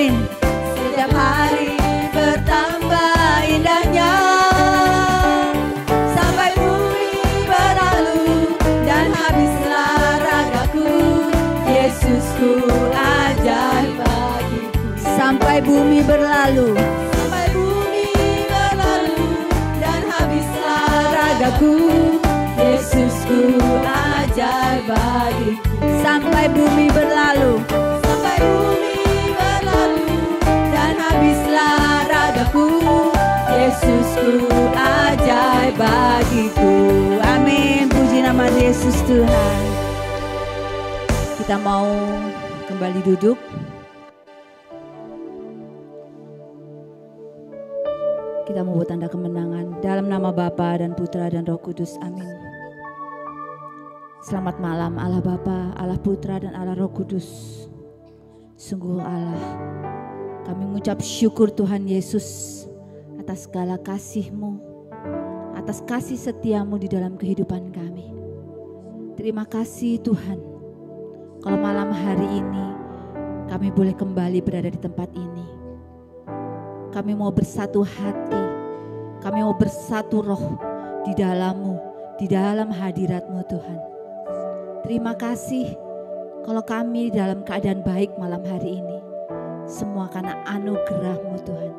Amin. Setiap hari bertambah indahnya, sampai bumi berlalu dan habislah ragaku. Yesusku ajaib bagiku. Sampai bumi berlalu, sampai bumi berlalu dan habislah ragaku. Yesusku ajaib bagiku. Sampai bumi berlalu, sampai bumi berlalu dan habislah ragaku. Yesusku ajaib bagiku. Amin. Puji nama Yesus Tuhan. Kita mau kembali duduk. Kita mau buat tanda kemenangan dalam nama Bapa dan Putra dan Roh Kudus. Amin. Selamat malam Allah Bapa, Allah Putra dan Allah Roh Kudus. Sungguh Allah, kami mengucap syukur Tuhan Yesus atas segala kasih-Mu, atas kasih setia-Mu di dalam kehidupan kami. Terima kasih Tuhan, kalau malam hari ini kami boleh kembali berada di tempat ini. Kami mau bersatu hati, kami mau bersatu roh di dalam-Mu, di dalam hadirat-Mu Tuhan. Terima kasih kalau kami dalam keadaan baik malam hari ini. Semua karena anugerah-Mu Tuhan.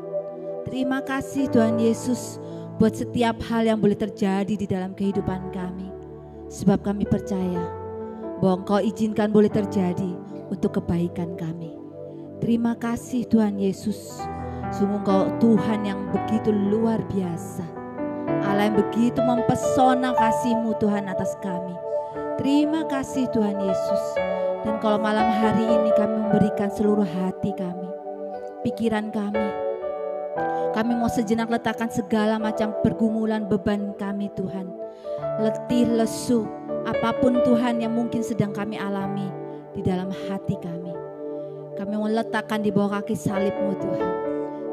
Terima kasih Tuhan Yesus buat setiap hal yang boleh terjadi di dalam kehidupan kami. Sebab kami percaya bahwa Engkau izinkan boleh terjadi untuk kebaikan kami. Terima kasih Tuhan Yesus. Sungguh Engkau Tuhan yang begitu luar biasa. Allah yang begitu mempesona kasih-Mu Tuhan atas kami. Terima kasih Tuhan Yesus. Dan kalau malam hari ini kami memberikan seluruh hati kami, pikiran kami. Kami mau sejenak letakkan segala macam pergumulan beban kami Tuhan. Letih, lesu, apapun Tuhan yang mungkin sedang kami alami di dalam hati kami. Kami mau letakkan di bawah kaki salib-Mu Tuhan.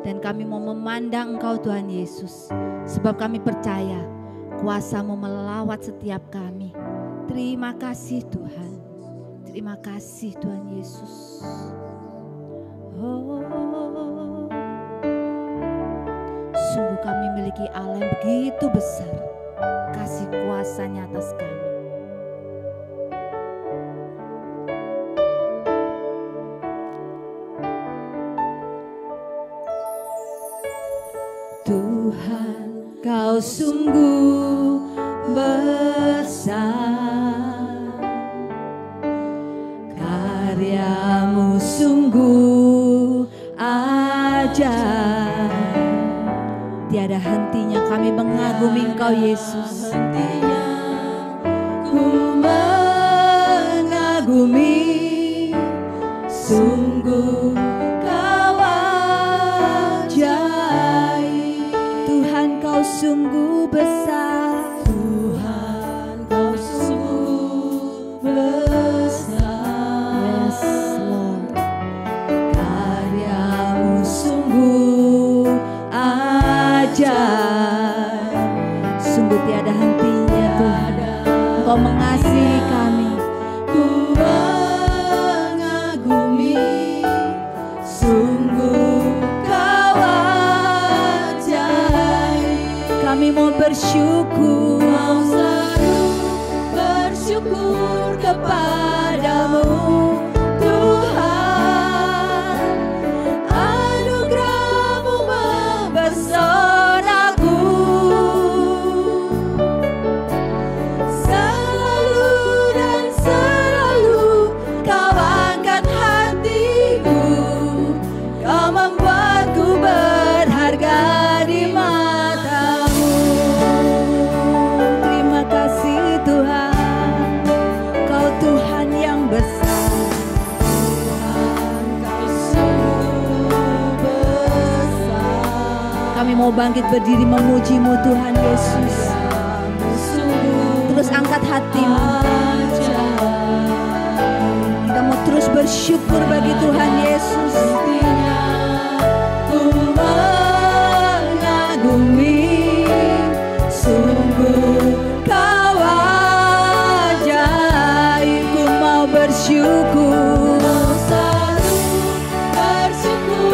Dan kami mau memandang Engkau Tuhan Yesus. Sebab kami percaya kuasa-Mu melawat setiap kami. Terima kasih Tuhan. Terima kasih Tuhan Yesus. Oh, sungguh kami memiliki Allah yang begitu besar. Kasih kuasa-Nya atas kami. Tuhan, Kau sungguh besar. Karya-Mu sungguh ajaib. Tiada hentinya kami mengagumi Engkau Yesus. Hentinya ku mengagumi. Sungguh Kau ajaib. Tuhan Kau sungguh besar. Tuhan Kau sungguh besar. Yes Lord. Karya-Mu sungguh ajaib. Sungguh tiada hentinya Tuhan. Engkau mengasihi kami. Ku mengagumi. Sungguh Kau ajaib. Kami mau bersyukur. Mau selalu bersyukur kepadamu Tuhan. Anugerah-Mu mempesonaku. Selalu dan selalu Kau angkat hatiku. Kau membuatku berharga di mata-Mu. Terima kasih Tuhan. Kau Tuhan yang besar. Tuhan Kau sungguh besar. Kami mau bangkit berdiri memuji-Mu Tuhan Yesus. Terus angkat hati-Mu. Kita mau terus bersyukur bagi Tuhan Yesus. Ku mengagumi. Sungguh Kau ajaib. Ku mau bersyukur. Selalu bersyukur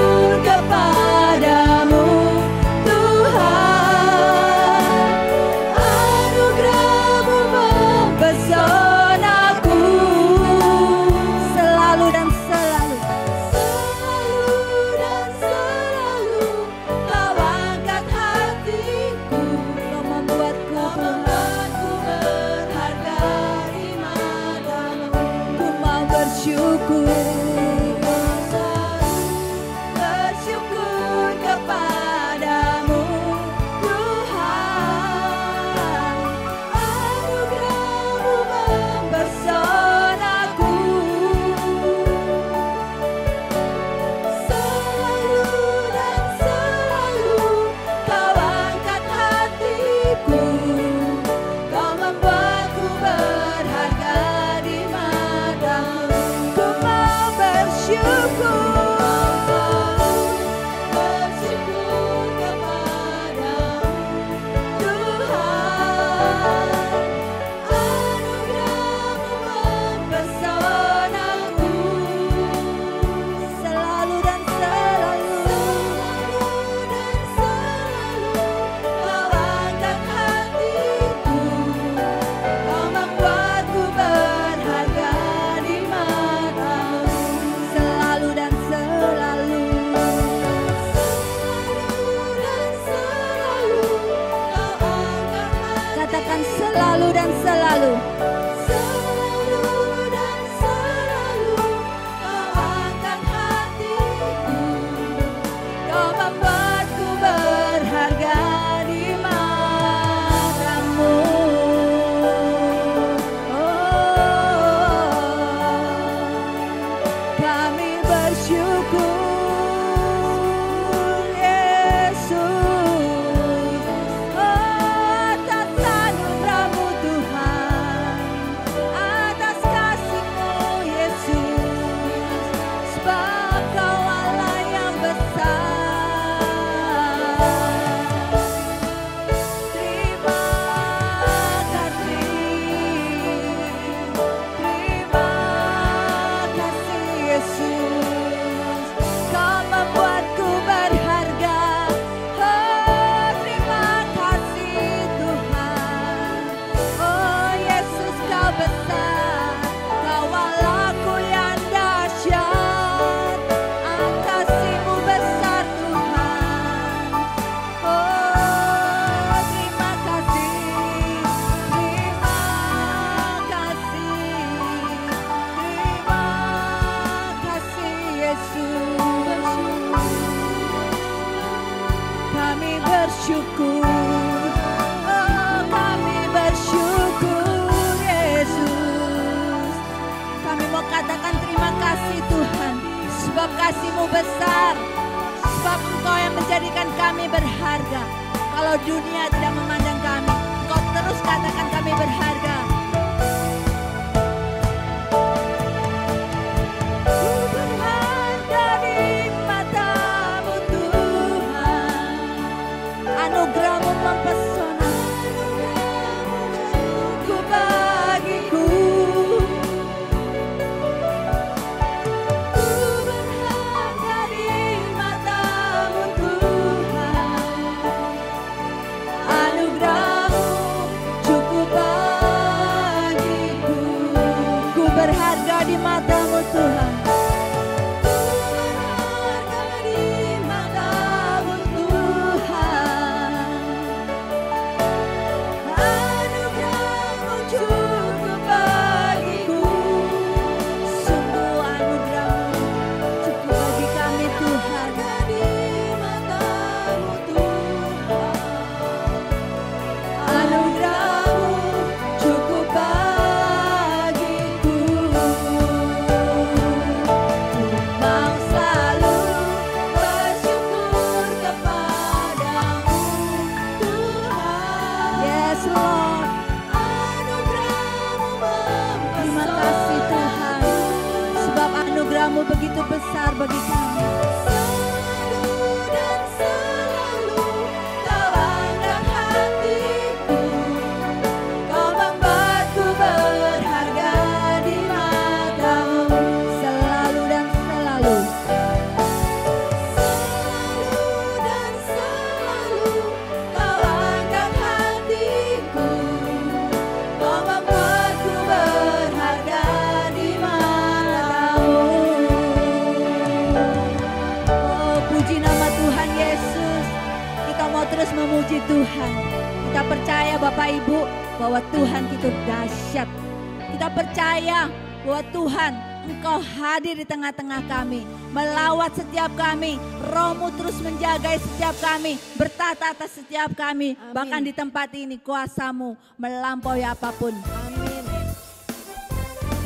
Engkau hadir di tengah-tengah kami, melawat setiap kami. Roh-Mu terus menjagai setiap kami, bertata atas setiap kami. Amin. Bahkan di tempat ini kuasa-Mu melampaui apapun. Amin.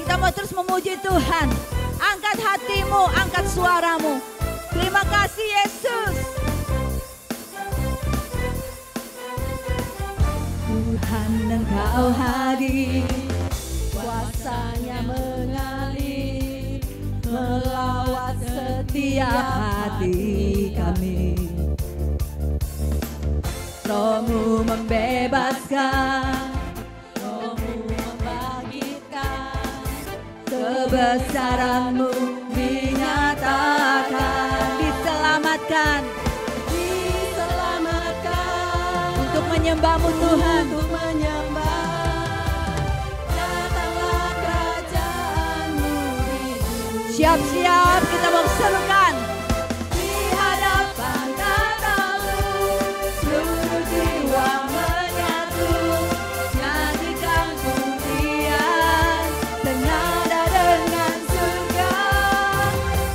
Kita mau terus memuji Tuhan. Angkat hatimu, angkat suaramu. Terima kasih Yesus. Tuhan, Engkau hadir, Kuasanya mengalir, melawat setiap hati kami. Roh-Mu membebaskan, Roh-Mu membangkitkan, kebesaran-Mu dinyatakan, diselamatkan untuk menyembah-Mu Tuhan. untuk menyembah. Datanglah kerajaan-Mu di dunia. Siap-siap kita mau serukan. Di hadapan tatamu, seluruh jiwa menyatu, nyanyikan pujian senada dengan surga.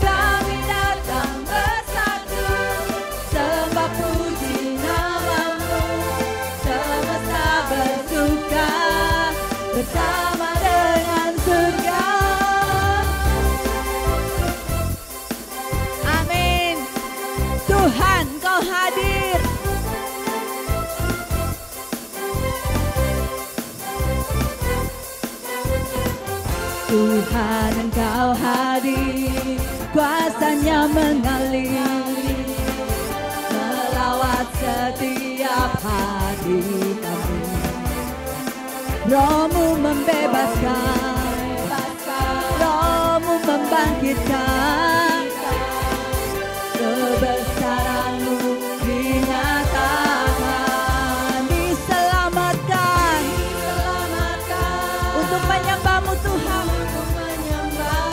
Kami datang bersatu, sembah puji nama-Mu, semesta bersuka bersama dengan surga. Amin. Tuhan, Engkau hadir. Tuhan, Engkau hadir, kuasa-Nya mengalir, melawat setiap hati kami. Roh-Mu membebaskan, Roh-Mu membangkitkan, kebesaran-Mu dinyatakan, diselamatkan untuk menyembah-Mu Tuhan. Untuk menyembah,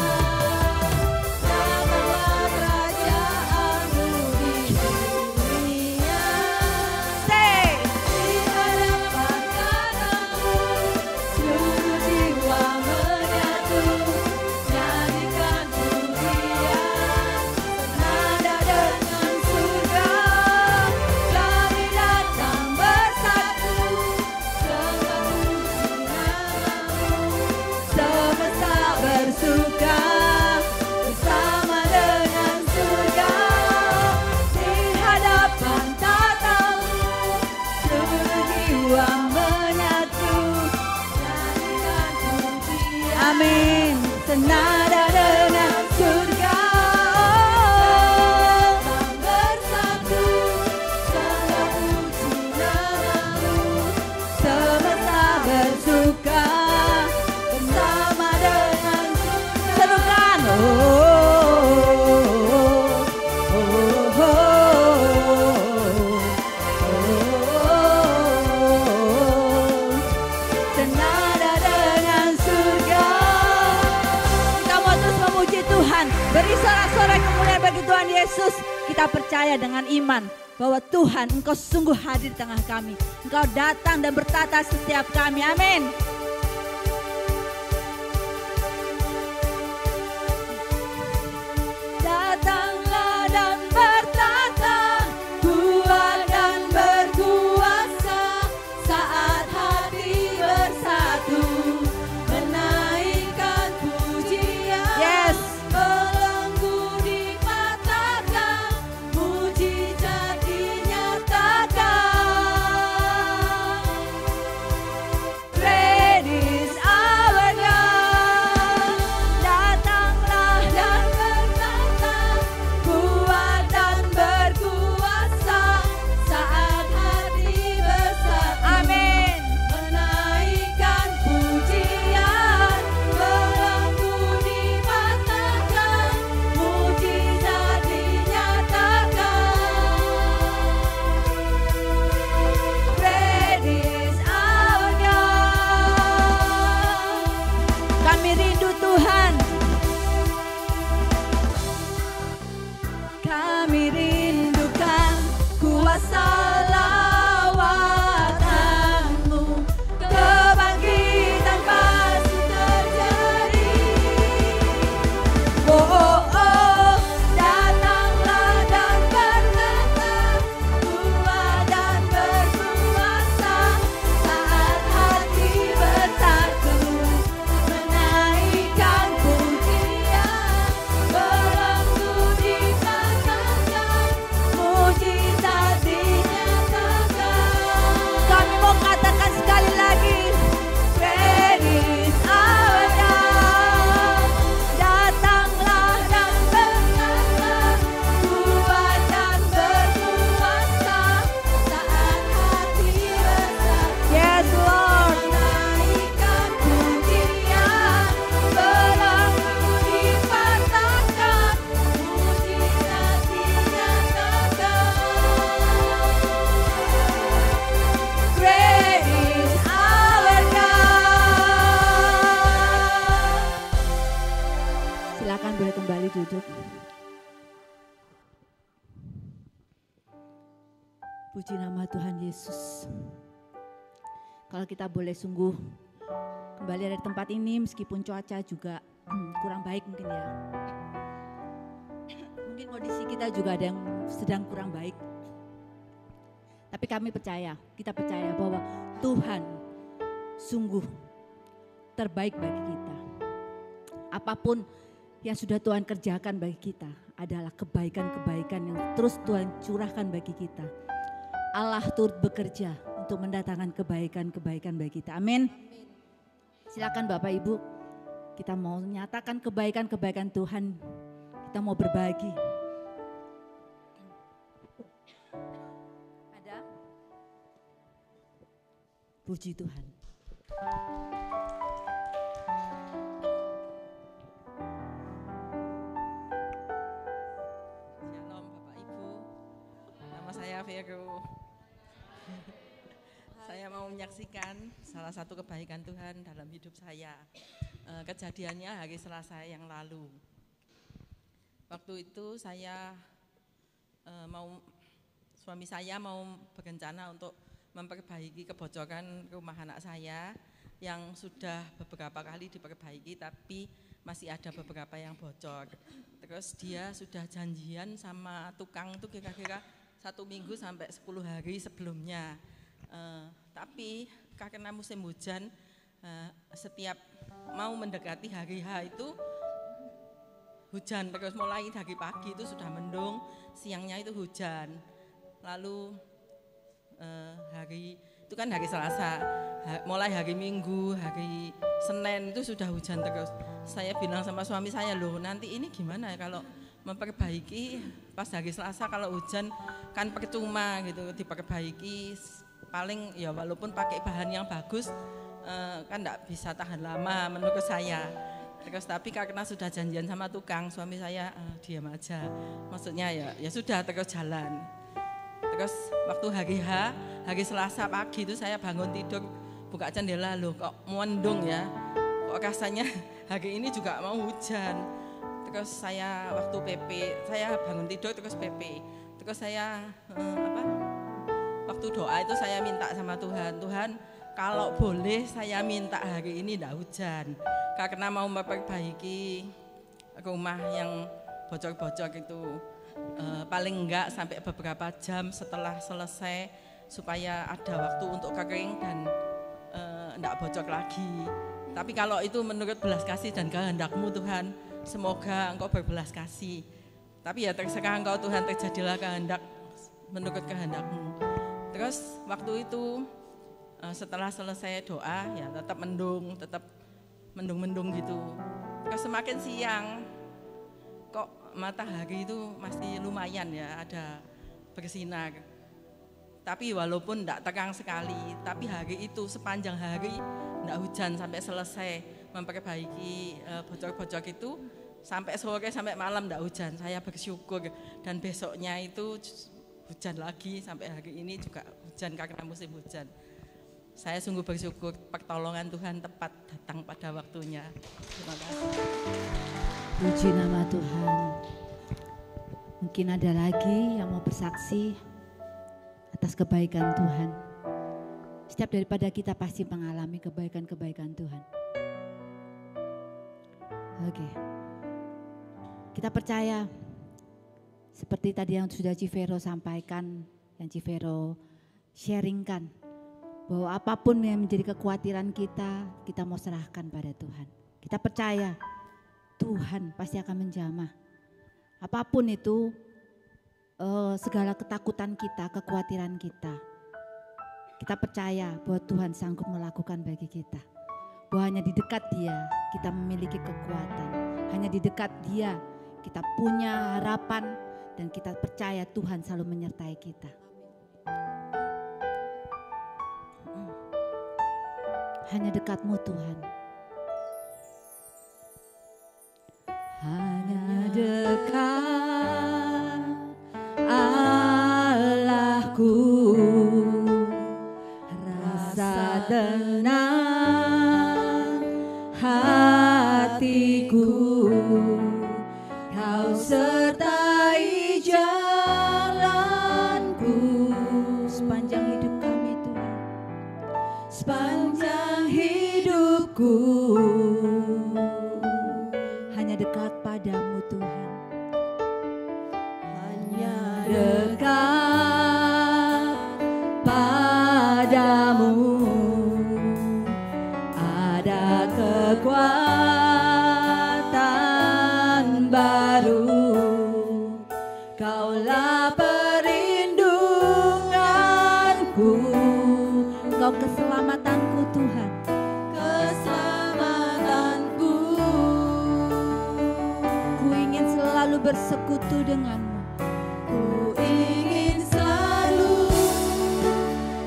datanglah kerajaan-Mu di dunia. Say, Di hadapan tatamu, seluruh jiwa menyatu, nyanyikan pujian senada dengan surga. Kami datang bersatu, sembah puji nama-Mu, semesta bersuka bersama dengan surga. Di hadapan tatamu, seluruh jiwa menyatu, nyanyikan pujian amin. Senada dengan surga. datang bersatu, sembah puji nama-Mu, Semesta bersuka bersama dengan surga. serukan. Senada dengan surga. Kita mau terus memuji Tuhan. Beri sorak-sorai kemuliaan bagi Tuhan Yesus. Kita percaya dengan iman bahwa Tuhan, Engkau sungguh hadir di tengah kami. Engkau datang dan bertata setiap kami. Amin. Datanglah dan bertata, kuat dan berkuasa, saat hati bersatu, menaikkan pujian. Yes. Belenggu dipatahkan, mujizat dinyatakan. Great is our God. Datanglah dan bertata, kuat dan berkuasa, saat hati bersatu. Amin. Menaikkan pujian, belenggu dipatahkan, mujizat dinyatakan. Great is our God. Kami rindu Tuhan. Kami rindukan kuasa lawatan-Mu, kebangkitan pasti terjadi. Silakan boleh kembali duduk. Puji nama Tuhan Yesus. Kalau kita boleh sungguh kembali dari tempat ini meskipun cuaca juga kurang baik mungkin ya. Mungkin kondisi kita juga ada yang sedang kurang baik. Tapi kami percaya, kita percaya bahwa Tuhan sungguh terbaik bagi kita. Apapun yang sudah Tuhan kerjakan bagi kita adalah kebaikan-kebaikan yang terus Tuhan curahkan bagi kita. Allah turut bekerja untuk mendatangkan kebaikan-kebaikan bagi kita. Amin. Silakan Bapak Ibu, kita mau menyatakan kebaikan-kebaikan Tuhan. Kita mau berbagi. Ada? Puji Tuhan. Shalom Bapak Ibu, nama saya Vero. Saya mau menyaksikan salah satu kebaikan Tuhan dalam hidup saya. Kejadiannya hari Selasa yang lalu. Waktu itu suami saya mau berencana untuk memperbaiki kebocoran rumah anak saya yang sudah beberapa kali diperbaiki tapi masih ada beberapa yang bocor. Terus dia sudah janjian sama tukang itu kira-kira 1 minggu sampai 10 hari sebelumnya. Tapi karena musim hujan, setiap mau mendekati hari H itu hujan terus, mulai dari pagi itu sudah mendung, siangnya itu hujan. Lalu hari itu kan hari Selasa, mulai hari Minggu, hari Senin itu sudah hujan terus. Saya bilang sama suami saya, loh nanti ini gimana ya kalau memperbaiki pas hari Selasa, kalau hujan kan percuma gitu diperbaiki. Paling ya walaupun pakai bahan yang bagus kan enggak bisa tahan lama menurut saya. Terus tapi karena sudah janjian sama tukang, suami saya diam aja. Maksudnya ya sudah terus jalan. Terus waktu hari H, hari Selasa pagi itu saya bangun tidur, buka jendela, loh kok mendung ya. Kok rasanya hari ini juga mau hujan. Terus saya waktu PP, saya bangun tidur terus PP. Terus saya waktu doa itu saya minta sama Tuhan, Tuhan kalau boleh saya minta hari ini tidak hujan. Karena mau memperbaiki rumah yang bocor-bocor itu. Paling enggak sampai beberapa jam setelah selesai supaya ada waktu untuk kering dan enggak bocor lagi. Tapi kalau itu menurut belas kasih dan kehendak-Mu Tuhan, semoga Engkau berbelas kasih. Tapi ya terserah Engkau Tuhan, terjadilah kehendak menurut kehendak-Mu. Terus waktu itu setelah selesai doa ya tetap mendung gitu. Terus semakin siang kok matahari itu masih lumayan ya ada bersinar. Tapi walaupun tidak terang sekali, tapi hari itu sepanjang hari tidak hujan sampai selesai memperbaiki bocor-bocor itu, sampai sore sampai malam tidak hujan. Saya bersyukur dan besoknya itu hujan lagi, sampai hari ini juga hujan karena musim hujan. Saya sungguh bersyukur pertolongan Tuhan tepat datang pada waktunya. Terima kasih. Puji nama Tuhan. Mungkin ada lagi yang mau bersaksi atas kebaikan Tuhan. Setiap daripada kita pasti mengalami kebaikan-kebaikan Tuhan. Oke. Kita percaya seperti tadi yang sudah Civero sampaikan, yang Civero sharingkan, bahwa apapun yang menjadi kekhawatiran kita mau serahkan pada Tuhan. Kita percaya Tuhan pasti akan menjamah. Apapun itu, segala ketakutan kita, kekhawatiran kita, kita percaya bahwa Tuhan sanggup melakukan bagi kita. Bahwa hanya di dekat Dia kita memiliki kekuatan. Hanya di dekat Dia kita punya harapan. Dan kita percaya Tuhan selalu menyertai kita. Hanya dekat-Mu Tuhan. Hanya dekat Allahku, rasa tenang hatiku Tuhan. Hanya dekat padamu ada kekuatan baru. Kaulah perlindunganku, Engkau keselamatanku Tuhan. keselamatanku. Ku ingin selalu bersekutu denganmu. Ku ingin selalu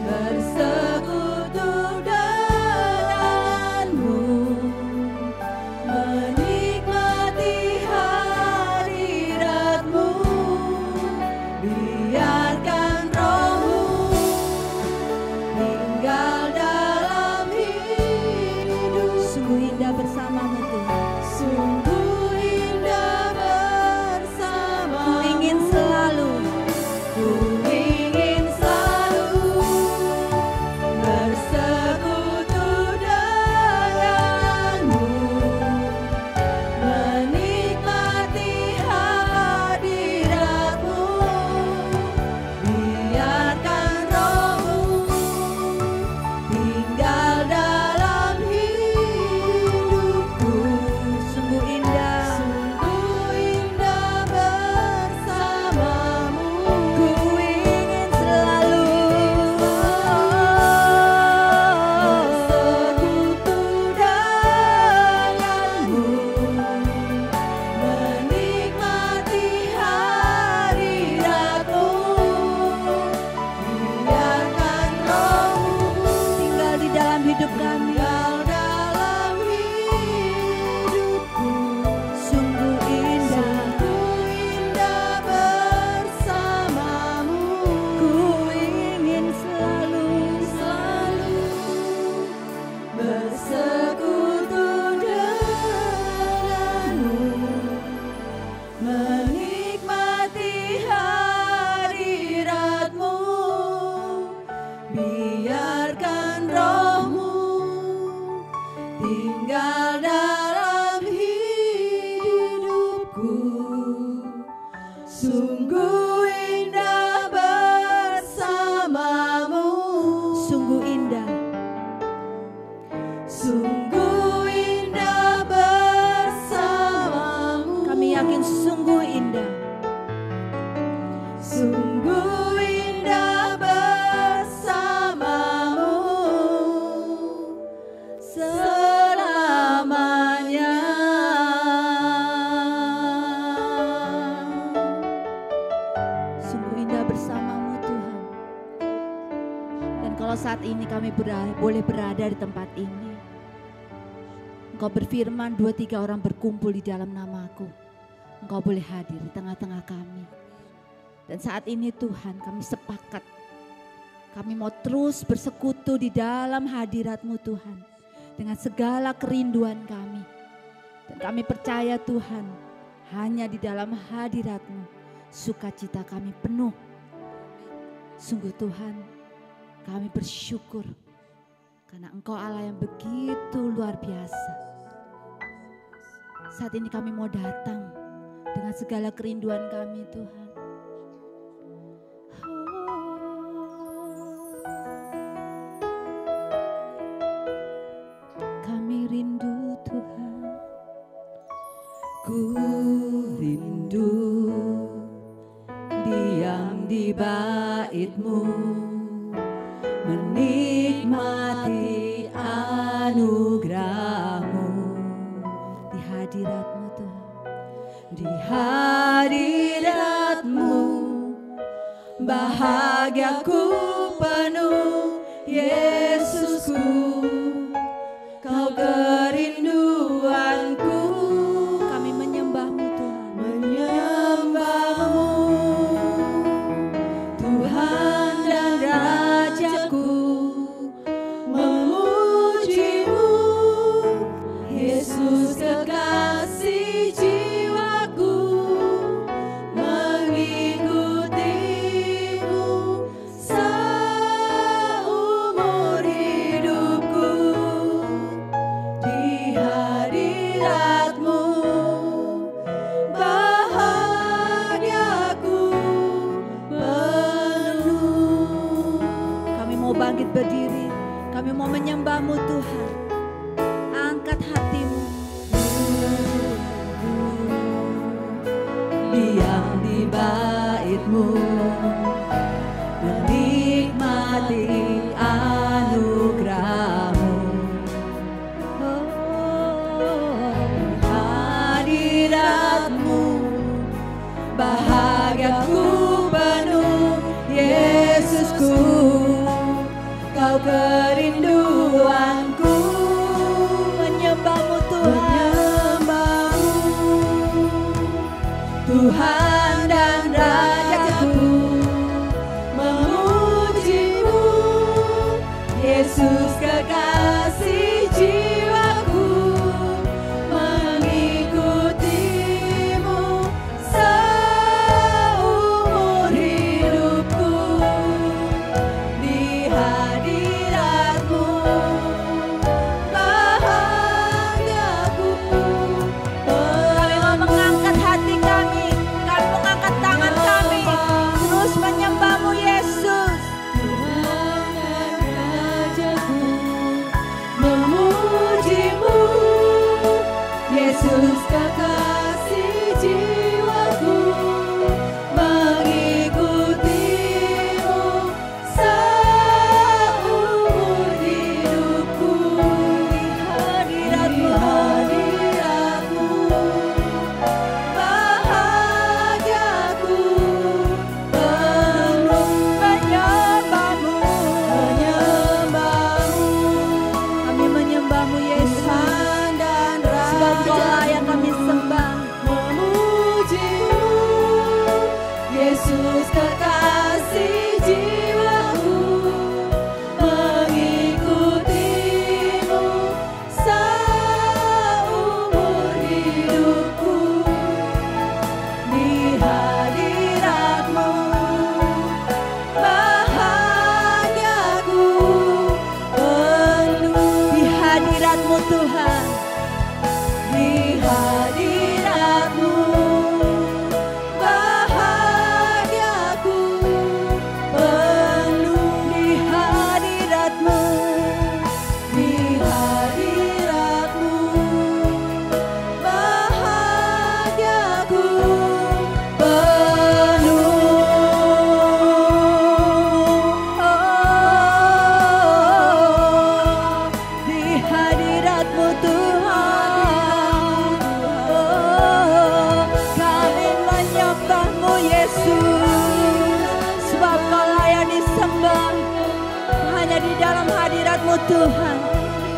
bersekutu denganmu, menikmati hadiratmu. Biarkan rohmu tinggal dalam hidup. Sungguh indah bersamamu Tuhan. Sungguh indah bersama. Ku ingin selalu bersekutu denganmu, menikmati hadiratmu. Biarkan rohmu tinggal dalam hidupku. sungguh indah. Sungguh indah bersamamu. Ku ingin selalu bersekutu denganmu, menikmati hadiratmu. Biarkan rohmu tinggal di dalam hidup kami. tinggal dalam hidupku. Sungguh indah. Sungguh indah bersamamu. Ku ingin selalu bersekutu denganmu, menikmati hadiratmu. Biarkan rohmu tinggal dalam hidupku. Sungguh indah bersamamu. sungguh indah. Sungguh indah bersamamu. Kami yakin sungguh indah. Sungguh indah bersamamu selamanya. Sungguh indah bersamamu Tuhan. Dan kalau saat ini kami boleh berada di tempat ini, Engkau berfirman 2-3 orang berkumpul di dalam namaku, Engkau boleh hadir di tengah-tengah kami. Dan saat ini Tuhan kami sepakat, kami mau terus bersekutu di dalam hadirat-Mu Tuhan, dengan segala kerinduan kami. Dan kami percaya Tuhan, hanya di dalam hadirat-Mu sukacita kami penuh. Sungguh Tuhan, kami bersyukur karena Engkau Allah yang begitu luar biasa. Saat ini kami mau datang dengan segala kerinduan kami Tuhan. Kami rindu Tuhan. Ku rindu diam di bait-Mu, menikmati anugerah-Mu. Di hadirat-Mu Tuhan. Di hadirat-Mu bahagiaku penuh, Yesusku, Kau kerinduanku. Kami menyembah-Mu Tuhan. Menyembah-Mu Tuhan dan Rajaku, memuji-Mu Yesus kekasih jiwaku, mengikuti-Mu seumur berdiri. Kami mau menyembah-Mu Tuhan. Angkat hatimu. Diam di bait-Mu, menikmati anugerah-Mu. Hadirat-Mu, bahagiaku penuh. Yesusku, Kau kerinduanku. Menyembah-Mu Tuhan. Tuhan dan Rajaku, memuji-Mu. Yesus kekasih jiwaku, mengikuti-Mu seumur hidupku. Di hadirat-Mu, bahagiaku. Kami mau mengangkat hati kami. Kami mengangkat tangan kami. Terus menyembah-Mu Yesus. Tuhan dan Rajaku, memuji-Mu. Yesus kekasih jiwaku, mengikuti-Mu seumur hidupku. Di hadirat-Mu, bahagiaku penuh. Menyembah-Mu. Menyembah-Mu, Kami menyembah-Mu Yesus. Tuhan dan Sebab Kau Raja, layak kami sembah. memuji-Mu. Yesus kekasih jiwaku, mengikuti-Mu seumur hidupku. Di hadirat-Mu, bahagiaku penuh. Di hadirat-Mu Tuhan. Di hadirat-Mu, bahagiaku penuh. Di hadirat-Mu. Di hadirat-Mu, bahagiaku penuh. Di hadirat-Mu Tuhan. Kami menyembah-Mu Yesus. Sebab Kau layak disembah. Hanya di dalam hadirat-Mu Tuhan.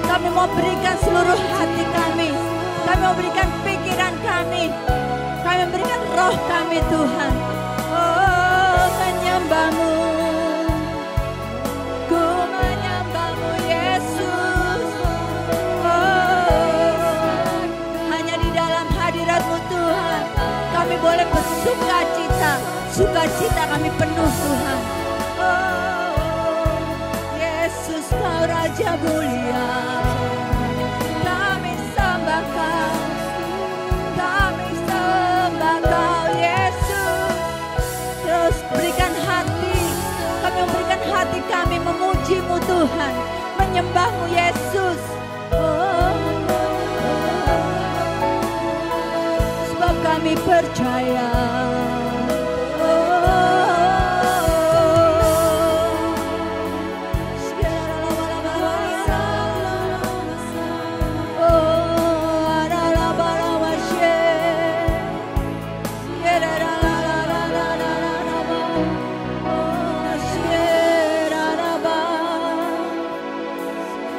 Kami mau berikan seluruh hati kami. Kami mau berikan pikiran kami. Kami berikan roh kami Tuhan. Oh, menyembah-Mu. Ku menyembah-Mu Yesus. Oh, hanya di dalam hadirat-Mu Tuhan kami boleh bersuka cita. Sukacita kami penuh Tuhan. Oh, Yesus Kau Raja mulia. Kami sembah Kau. Kami sembah Kau Yesus. Terus berikan hati. Kami memberikan hati kami memuji-Mu Tuhan. Menyembah-Mu Yesus. Oh, sebab kami percaya.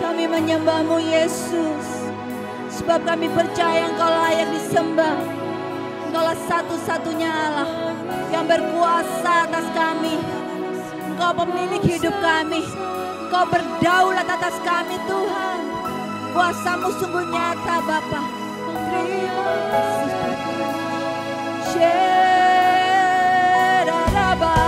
Kami menyembah-Mu Yesus. Sebab kami percaya Engkau layak disembah. Engkaulah satu-satunya Allah yang berkuasa atas kami. Engkau pemilik hidup kami. Engkau berdaulat atas kami Tuhan. Kuasa-Mu sungguh nyata Bapa. Terima kasih Sheraraba.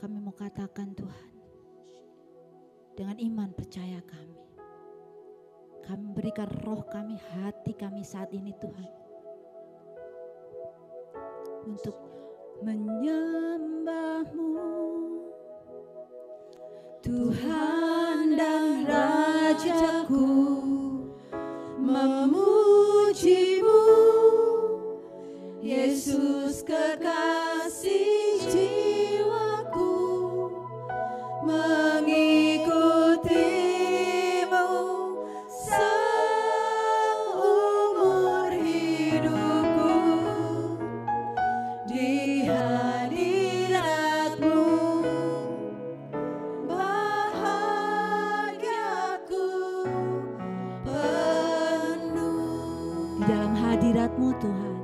Kami mau katakan Tuhan, dengan iman percaya kami berikan roh kami, hati kami saat ini Tuhan, untuk menyembah-Mu Tuhan dan Rajaku, memuji-Mu Yesus kekasih jiwaku, mengikutimu seumur hidupku, di hadirat-Mu bahagiaku penuh. Di dalam hadirat-Mu Tuhan,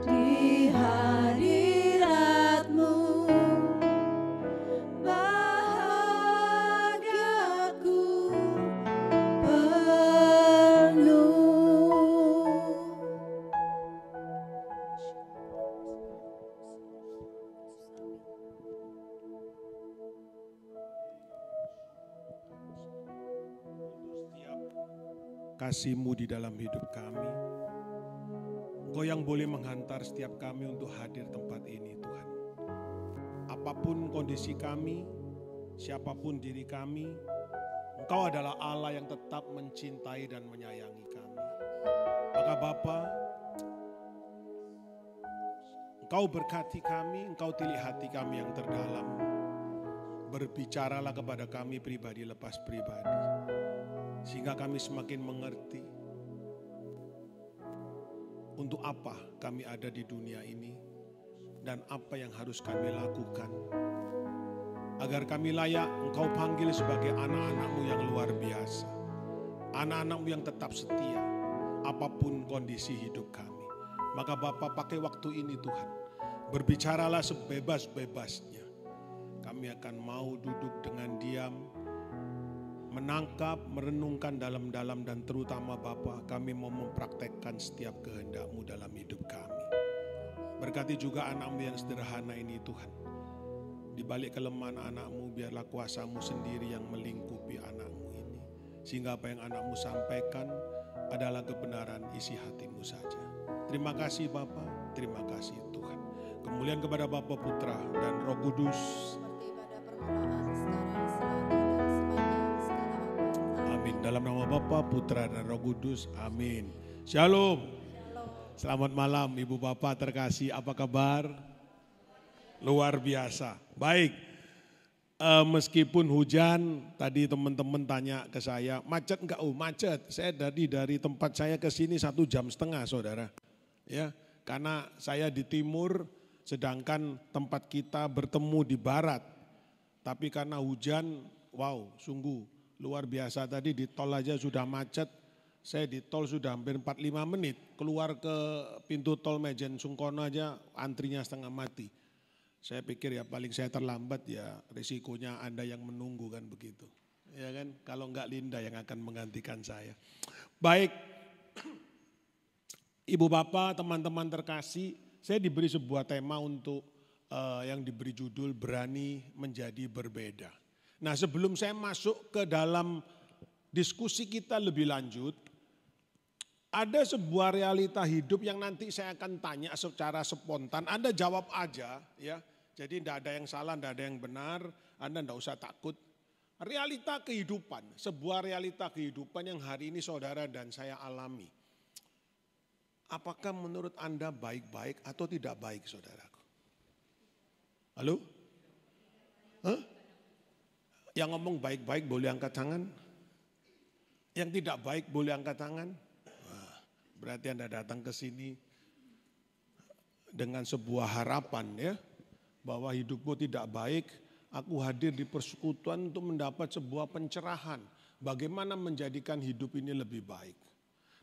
di hadirat-Mu bahagiaku penuh. Kasih-Mu di dalam hidup kami. Engkau yang boleh menghantar setiap kami untuk hadir tempat ini Tuhan. Apapun kondisi kami, siapapun diri kami, Engkau adalah Allah yang tetap mencintai dan menyayangi kami. Maka Bapa, Engkau berkati kami, Engkau tilik hati kami yang terdalam. Berbicaralah kepada kami pribadi lepas pribadi, sehingga kami semakin mengerti untuk apa kami ada di dunia ini dan apa yang harus kami lakukan agar kami layak Engkau panggil sebagai anak-anak-Mu yang luar biasa, anak-anak-Mu yang tetap setia apapun kondisi hidup kami. Maka Bapa, pakai waktu ini Tuhan, berbicaralah sebebas-bebasnya. Kami akan mau duduk dengan diam, menangkap, merenungkan dalam-dalam, dan terutama Bapa, kami mau mempraktekkan setiap kehendak-Mu dalam hidup kami. Berkati juga anak-Mu yang sederhana ini Tuhan. Di balik kelemahan anak-Mu, biarlah kuasa-Mu sendiri yang melingkupi anak-Mu ini. Sehingga apa yang anak-Mu sampaikan adalah kebenaran isi hati-Mu saja. Terima kasih Bapa, terima kasih Tuhan. Kemuliaan kepada Bapa, Putra, dan Roh Kudus. Dalam nama Bapa, Putra, dan Roh Kudus. Amin. Shalom. Selamat malam Ibu Bapak terkasih. Apa kabar? Luar biasa. Baik. Meskipun hujan, tadi teman-teman tanya ke saya, macet enggak? Oh macet. Saya dari tempat saya ke sini 1,5 jam, saudara. Ya, karena saya di timur, sedangkan tempat kita bertemu di barat. Tapi karena hujan, wow, sungguh luar biasa. Tadi di tol aja sudah macet, saya di tol sudah hampir 45 menit. Keluar ke pintu tol Mejen Sungkono aja antrinya setengah mati. Saya pikir ya paling saya terlambat ya risikonya Anda yang menunggu kan begitu. Ya kan, kalau enggak Linda yang akan menggantikan saya. Baik, Ibu Bapak, teman-teman terkasih, saya diberi sebuah tema untuk yang diberi judul Berani Menjadi Berbeda. Nah, sebelum saya masuk ke dalam diskusi kita lebih lanjut, ada sebuah realita hidup yang nanti saya akan tanya secara spontan. Anda jawab aja ya. Jadi tidak ada yang salah, tidak ada yang benar. Anda tidak usah takut. Realita kehidupan, sebuah realita kehidupan yang hari ini saudara dan saya alami. Apakah menurut Anda baik-baik atau tidak baik, saudaraku? Halo? Hah? Yang ngomong baik-baik boleh angkat tangan? Yang tidak baik boleh angkat tangan? Wah, berarti Anda datang ke sini dengan sebuah harapan ya, bahwa hidupmu tidak baik. Aku hadir di persekutuan untuk mendapat sebuah pencerahan. Bagaimana menjadikan hidup ini lebih baik.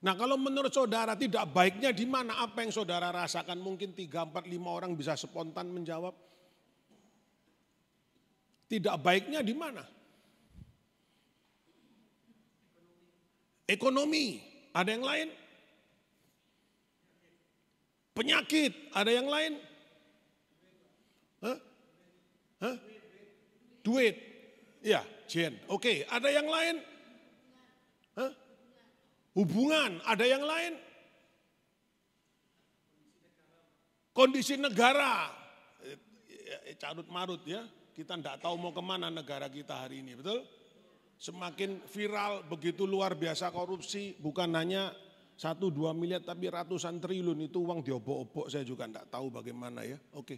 Nah kalau menurut saudara tidak baiknya di mana? Apa yang saudara rasakan? Mungkin 3, 4, 5 orang bisa spontan menjawab. Tidak baiknya di mana? Ekonomi. Ada yang lain? Penyakit. Ada yang lain? Hah? Hah? Duit, ya, Jen. Oke, ada yang lain? Hah? Hubungan, ada yang lain? Kondisi negara, carut marut ya. Kita tidak tahu mau kemana negara kita hari ini, betul? Semakin viral, begitu luar biasa korupsi, bukan hanya 1-2 miliar tapi ratusan triliun itu uang diobok-obok, saya juga tidak tahu bagaimana ya. Oke.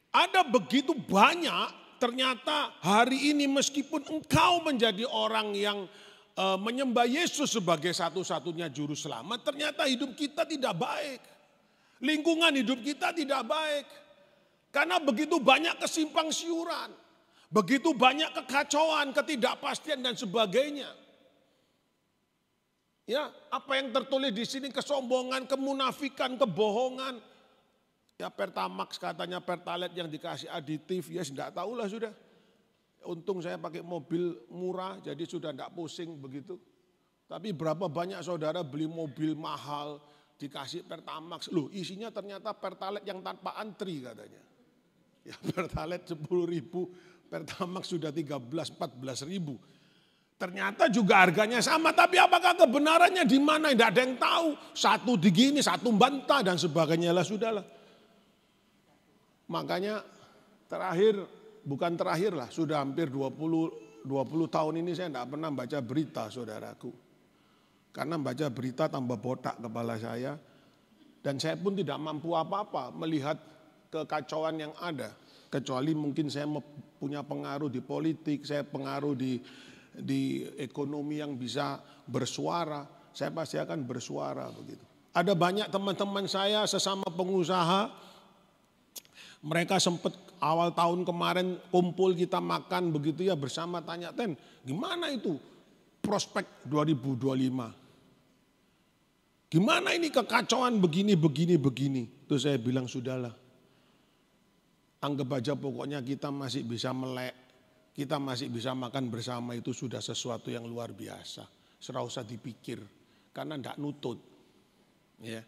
Ada begitu banyak. Ternyata hari ini meskipun engkau menjadi orang yang menyembah Yesus sebagai satu-satunya juru selamat, ternyata hidup kita tidak baik. Lingkungan hidup kita tidak baik. Karena begitu banyak kesimpang siuran, begitu banyak kekacauan, ketidakpastian dan sebagainya. Ya, apa yang tertulis di sini kesombongan, kemunafikan, kebohongan. Ya Pertamax katanya Pertalite yang dikasih aditif, ya tidak tahulah sudah. Untung saya pakai mobil murah jadi sudah tidak pusing begitu. Tapi berapa banyak saudara beli mobil mahal dikasih Pertamax. Loh isinya ternyata Pertalite yang tanpa antri katanya. Ya Pertalite 10.000, Pertamax sudah 13-14.000. Ternyata juga harganya sama, tapi apakah kebenarannya di mana? Tidak ada yang tahu. Satu digini, satu bantah dan sebagainya lah sudahlah. Makanya bukan terakhir lah, sudah hampir 20 tahun ini saya tidak pernah baca berita saudaraku. Karena baca berita tambah botak kepala saya. Dan saya pun tidak mampu apa-apa melihat kekacauan yang ada. Kecuali mungkin saya punya pengaruh di politik, saya pengaruh di ekonomi yang bisa bersuara. Saya pasti akan bersuara begitu. Ada banyak teman-teman saya sesama pengusaha. Mereka sempat awal tahun kemarin kumpul kita makan begitu ya bersama tanya, Ten gimana itu prospek 2025? Gimana ini kekacauan begini. Terus saya bilang sudahlah. Anggap aja pokoknya kita masih bisa melek. Kita masih bisa makan bersama itu sudah sesuatu yang luar biasa. Serah usah dipikir karena tidak nutut. Ya.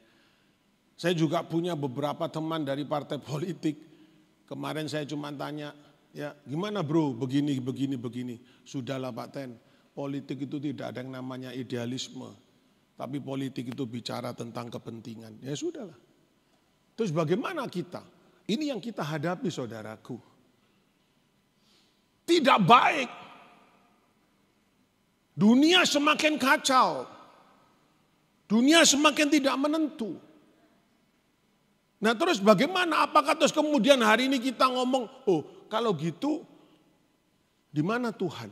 Saya juga punya beberapa teman dari partai politik. Kemarin saya cuma tanya, ya gimana bro, begini. Sudahlah Pak Ten, politik itu tidak ada yang namanya idealisme. Tapi politik itu bicara tentang kepentingan. Ya sudahlah. Terus bagaimana kita? Ini yang kita hadapi saudaraku. Tidak baik. Dunia semakin kacau. Dunia semakin tidak menentu. Nah terus bagaimana? Apakah terus kemudian hari ini kita ngomong, oh kalau gitu di mana Tuhan?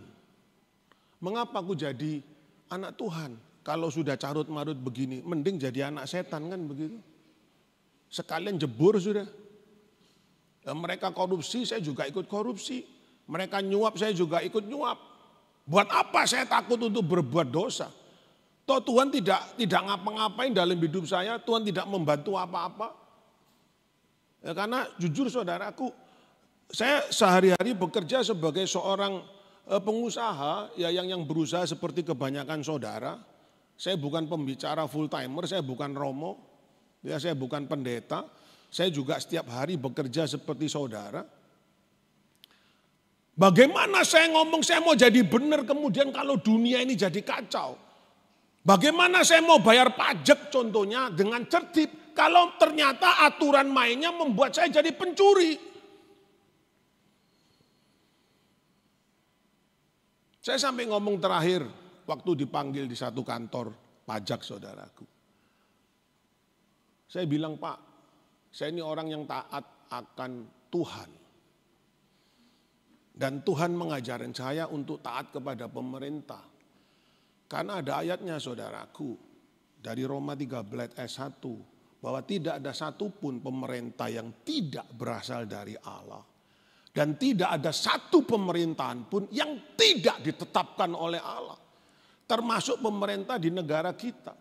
Mengapa aku jadi anak Tuhan? Kalau sudah carut marut begini, mending jadi anak setan kan begitu. Sekalian jebur sudah. Mereka korupsi, saya juga ikut korupsi. Mereka nyuap, saya juga ikut nyuap. Buat apa saya takut untuk berbuat dosa? Toh Tuhan tidak ngapa-ngapain dalam hidup saya, Tuhan tidak membantu apa-apa. Ya, karena jujur saudaraku, saya sehari-hari bekerja sebagai seorang pengusaha ya yang berusaha seperti kebanyakan saudara. Saya bukan pembicara full timer, saya bukan romo, ya saya bukan pendeta. Saya juga setiap hari bekerja seperti saudara. Bagaimana saya ngomong saya mau jadi benar kemudian kalau dunia ini jadi kacau. Bagaimana saya mau bayar pajak contohnya dengan tertib. Kalau ternyata aturan mainnya membuat saya jadi pencuri. Saya sampai ngomong terakhir waktu dipanggil di satu kantor pajak, saudaraku. Saya bilang, Pak, saya ini orang yang taat akan Tuhan. Dan Tuhan mengajarin saya untuk taat kepada pemerintah. Karena ada ayatnya, saudaraku, dari Roma 13 ayat 1, bahwa tidak ada satupun pemerintah yang tidak berasal dari Allah. Dan tidak ada satu pemerintahan pun yang tidak ditetapkan oleh Allah. Termasuk pemerintah di negara kita.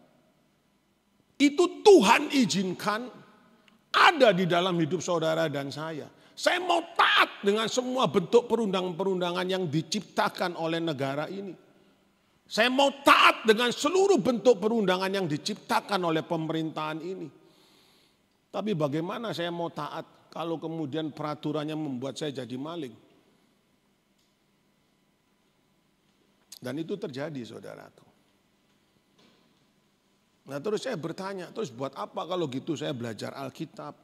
Itu Tuhan izinkan ada di dalam hidup saudara dan saya. Saya mau taat dengan semua bentuk perundang-perundangan yang diciptakan oleh negara ini. Saya mau taat dengan seluruh bentuk perundangan yang diciptakan oleh pemerintahan ini. Tapi bagaimana saya mau taat kalau kemudian peraturannya membuat saya jadi maling? Dan itu terjadi, saudaraku. Nah terus saya bertanya, terus buat apa kalau gitu saya belajar Alkitab?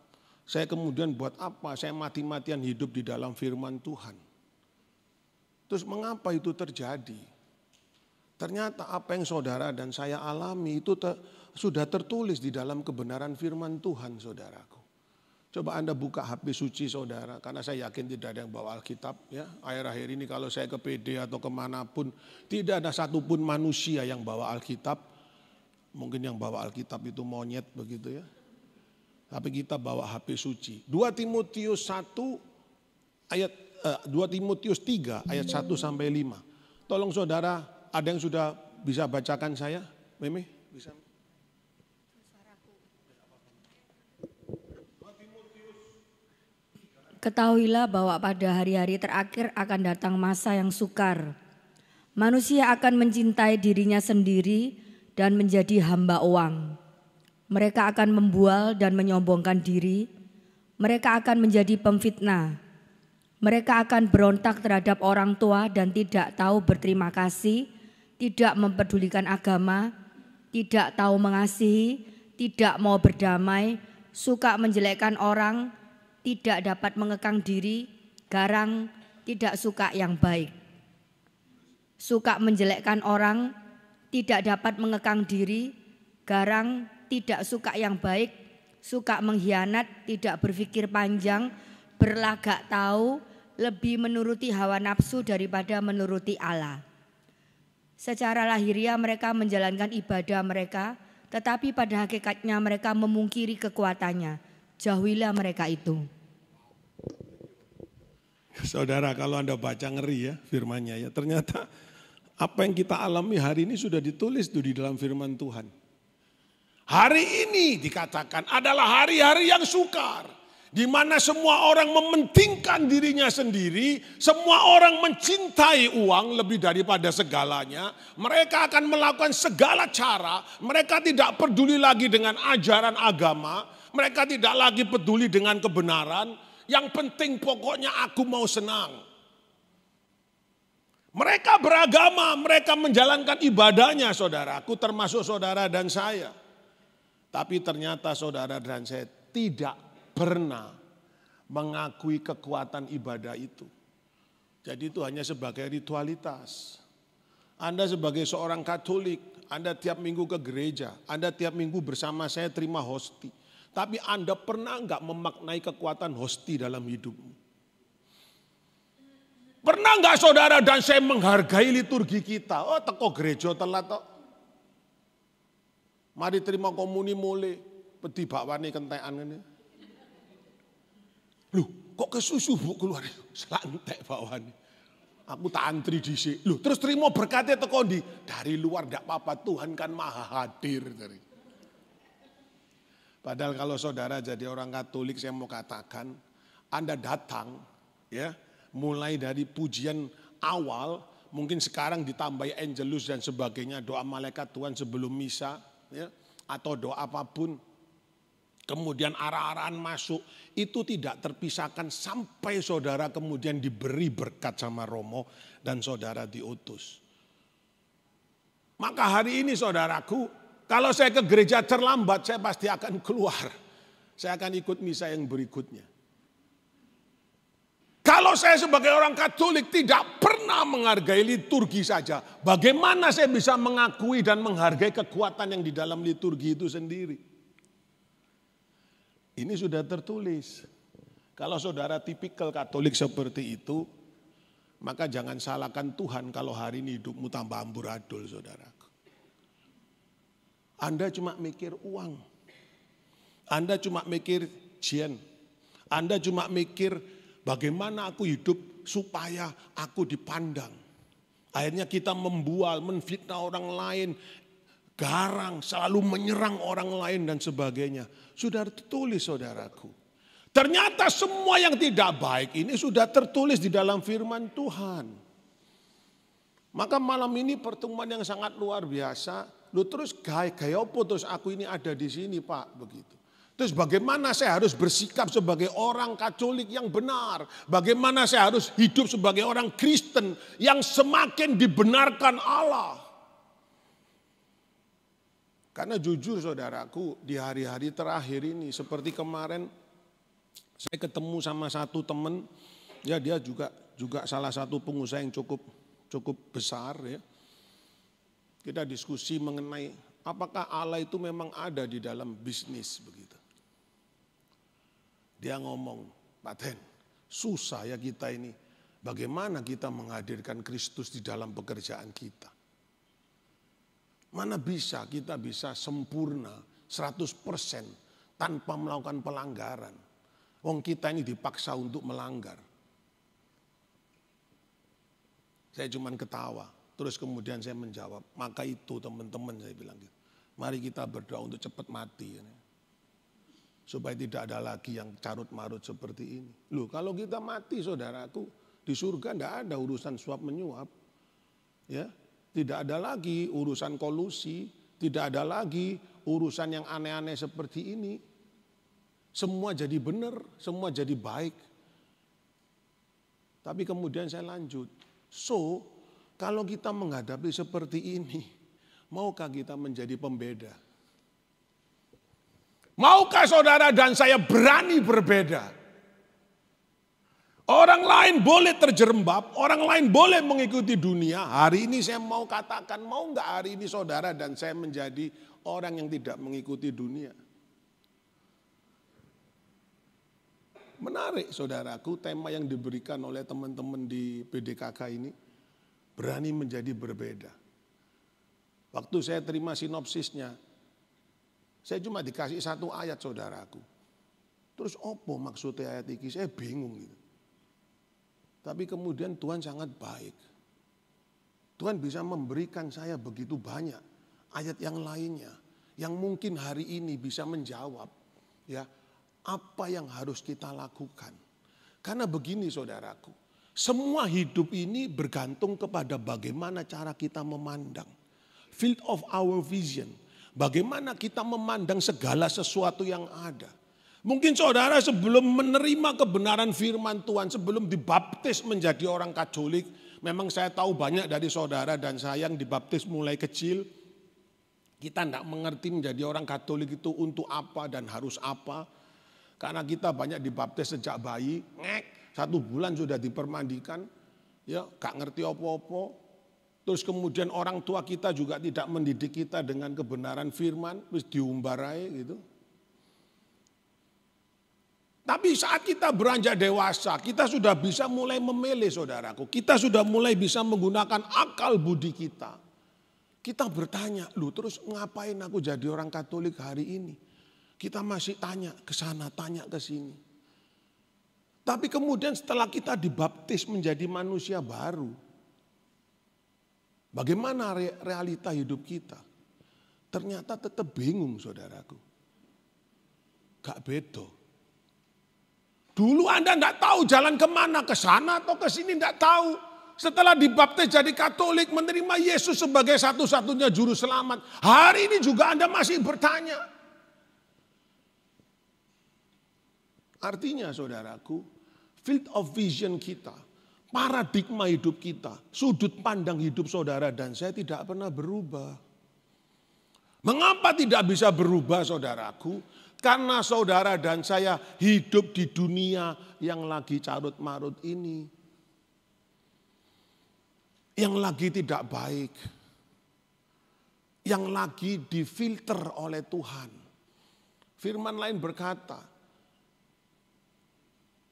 Saya kemudian buat apa? Saya mati-matian hidup di dalam firman Tuhan. Terus mengapa itu terjadi? Ternyata apa yang saudara dan saya alami itu sudah tertulis di dalam kebenaran firman Tuhan, saudaraku. Coba Anda buka HP suci saudara, karena saya yakin tidak ada yang bawa Alkitab. Ya, akhir-akhir ini kalau saya ke PD atau kemanapun, tidak ada satupun manusia yang bawa Alkitab. Mungkin yang bawa Alkitab itu monyet begitu ya. Tapi kita bawa HP suci. 2 Timotius 3 ayat 1 sampai 5. Tolong saudara, ada yang sudah bisa bacakan saya? Meme, bisa? Ketahuilah bahwa pada hari-hari terakhir akan datang masa yang sukar. Manusia akan mencintai dirinya sendiri dan menjadi hamba uang. Mereka akan membual dan menyombongkan diri. Mereka akan menjadi pemfitnah. Mereka akan berontak terhadap orang tua dan tidak tahu berterima kasih, tidak mempedulikan agama, tidak tahu mengasihi, tidak mau berdamai, suka menjelekkan orang, tidak dapat mengekang diri, garang, tidak suka yang baik. Suka menjelekkan orang, tidak dapat mengekang diri, garang, tidak suka yang baik, suka mengkhianat, tidak berpikir panjang, berlagak tahu, lebih menuruti hawa nafsu daripada menuruti Allah. Secara lahiriah mereka menjalankan ibadah mereka, tetapi pada hakikatnya mereka memungkiri kekuatannya. Jauhilah mereka itu. Saudara, kalau Anda baca ngeri ya firman-Nya ya. Ternyata apa yang kita alami hari ini sudah ditulis tuh di dalam firman Tuhan. Hari ini dikatakan adalah hari-hari yang sukar, di mana semua orang mementingkan dirinya sendiri, semua orang mencintai uang lebih daripada segalanya. Mereka akan melakukan segala cara, mereka tidak peduli lagi dengan ajaran agama, mereka tidak lagi peduli dengan kebenaran. Yang penting pokoknya aku mau senang. Mereka beragama, mereka menjalankan ibadahnya, saudaraku, termasuk saudara dan saya. Tapi ternyata saudara dan saya tidak pernah mengakui kekuatan ibadah itu. Jadi itu hanya sebagai ritualitas. Anda sebagai seorang Katolik, Anda tiap minggu ke gereja, Anda tiap minggu bersama saya terima hosti. Tapi Anda pernah enggak memaknai kekuatan hosti dalam hidupmu? Pernah enggak saudara dan saya menghargai liturgi kita? Oh teko gereja telat kok. Mari terima komuni mulai, peti bakwane kentekan ini. Loh, kok kesusu bu keluar? Selantek bakwane. Aku tak antri dhisik. Loh, terus terima berkatnya teko ndi? Dari luar ndak apa-apa, Tuhan kan maha hadir. Padahal kalau saudara jadi orang Katolik, saya mau katakan, Anda datang ya, mulai dari pujian awal, mungkin sekarang ditambahi angelus dan sebagainya, doa malaikat Tuhan sebelum misa, ya, atau doa apapun, kemudian arah-arahan masuk, itu tidak terpisahkan sampai saudara kemudian diberi berkat sama Romo dan saudara diutus. Maka hari ini saudaraku, kalau saya ke gereja terlambat, saya pasti akan keluar. Saya akan ikut misa yang berikutnya. Kalau saya sebagai orang Katolik tidak pernah pernah menghargai liturgi saja, bagaimana saya bisa mengakui dan menghargai kekuatan yang di dalam liturgi itu sendiri? Ini sudah tertulis. Kalau saudara tipikal Katolik seperti itu, maka jangan salahkan Tuhan kalau hari ini hidupmu tambah amburadul, saudaraku. Anda cuma mikir uang. Anda cuma mikir jen. Anda cuma mikir bagaimana aku hidup supaya aku dipandang. Akhirnya kita membual, menfitnah orang lain, garang, selalu menyerang orang lain dan sebagainya. Sudah tertulis, saudaraku. Ternyata semua yang tidak baik ini sudah tertulis di dalam firman Tuhan. Maka malam ini pertemuan yang sangat luar biasa. Lu terus gaya apa terus aku ini ada di sini, Pak, begitu. Terus bagaimana saya harus bersikap sebagai orang Katolik yang benar? Bagaimana saya harus hidup sebagai orang Kristen yang semakin dibenarkan Allah? Karena jujur saudaraku, di hari-hari terakhir ini seperti kemarin saya ketemu sama satu teman, ya dia juga salah satu pengusaha yang cukup besar ya. Kita diskusi mengenai apakah Allah itu memang ada di dalam bisnis begitu. Dia ngomong, Pak Ten, susah ya kita ini. Bagaimana kita menghadirkan Kristus di dalam pekerjaan kita? Mana bisa kita bisa sempurna 100% tanpa melakukan pelanggaran. Wong kita ini dipaksa untuk melanggar. Saya cuma ketawa. Terus kemudian saya menjawab, maka itu teman-teman saya bilang gitu. Mari kita berdoa untuk cepat mati. Supaya tidak ada lagi yang carut marut seperti ini. Loh kalau kita mati saudaraku, di surga tidak ada urusan suap menyuap. Ya, tidak ada lagi urusan kolusi, tidak ada lagi urusan yang aneh-aneh seperti ini. Semua jadi benar, semua jadi baik. Tapi kemudian saya lanjut. So, kalau kita menghadapi seperti ini, maukah kita menjadi pembeda? Maukah saudara dan saya berani berbeda? Orang lain boleh terjerembab, orang lain boleh mengikuti dunia. Hari ini saya mau katakan, mau enggak hari ini saudara dan saya menjadi orang yang tidak mengikuti dunia? Menarik saudaraku, tema yang diberikan oleh teman-teman di PDKK ini, berani menjadi berbeda. Waktu saya terima sinopsisnya, saya cuma dikasih satu ayat saudaraku. Terus apa maksudnya ayat ini? Saya bingung gitu. Tapi kemudian Tuhan sangat baik. Tuhan bisa memberikan saya begitu banyak ayat yang lainnya. Yang mungkin hari ini bisa menjawab ya apa yang harus kita lakukan. Karena begini saudaraku. Semua hidup ini bergantung kepada bagaimana cara kita memandang. Field of our vision. Bagaimana kita memandang segala sesuatu yang ada. Mungkin saudara sebelum menerima kebenaran firman Tuhan, sebelum dibaptis menjadi orang Katolik, memang saya tahu banyak dari saudara dan saya yang dibaptis mulai kecil, kita tidak mengerti menjadi orang Katolik itu untuk apa dan harus apa. Karena kita banyak dibaptis sejak bayi, 1 bulan sudah dipermandikan, ya gak ngerti apa-apa. Terus kemudian orang tua kita juga tidak mendidik kita dengan kebenaran firman, terus diumbarai gitu. Tapi saat kita beranjak dewasa, kita sudah bisa mulai memilih saudaraku. Kita sudah mulai bisa menggunakan akal budi kita. Kita bertanya, loh terus ngapain aku jadi orang Katolik hari ini? Kita masih tanya ke sana, tanya ke sini. Tapi kemudian setelah kita dibaptis menjadi manusia baru, bagaimana realita hidup kita? Ternyata tetap bingung saudaraku. Gak beda. Dulu Anda enggak tahu jalan kemana, ke sana atau ke sini enggak tahu. Setelah dibaptis jadi Katolik, menerima Yesus sebagai satu-satunya juru selamat. Hari ini juga Anda masih bertanya. Artinya saudaraku, field of vision kita, paradigma hidup kita, sudut pandang hidup saudara dan saya tidak pernah berubah. Mengapa tidak bisa berubah saudaraku? Karena saudara dan saya hidup di dunia yang lagi carut marut ini. yang lagi tidak baik, yang lagi difilter oleh Tuhan. Firman lain berkata,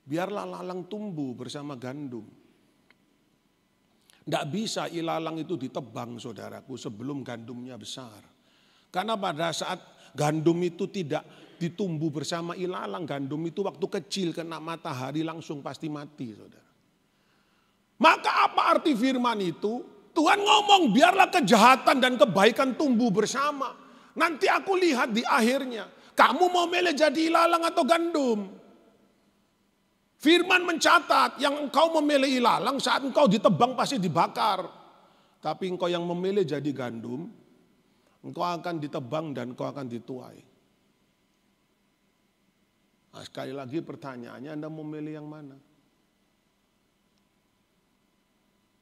biarlah lalang tumbuh bersama gandum. Tidak bisa ilalang itu ditebang, saudaraku, sebelum gandumnya besar. Karena pada saat gandum itu tidak ditumbuh bersama ilalang, gandum itu waktu kecil kena matahari langsung pasti mati, saudara. Maka apa arti firman itu? Tuhan ngomong biarlah kejahatan dan kebaikan tumbuh bersama. Nanti aku lihat di akhirnya, kamu mau milih jadi ilalang atau gandum? Firman mencatat yang engkau memilih ilalang saat engkau ditebang pasti dibakar. Tapi engkau yang memilih jadi gandum, engkau akan ditebang dan engkau akan dituai. Nah, sekali lagi pertanyaannya, Anda mau memilih yang mana?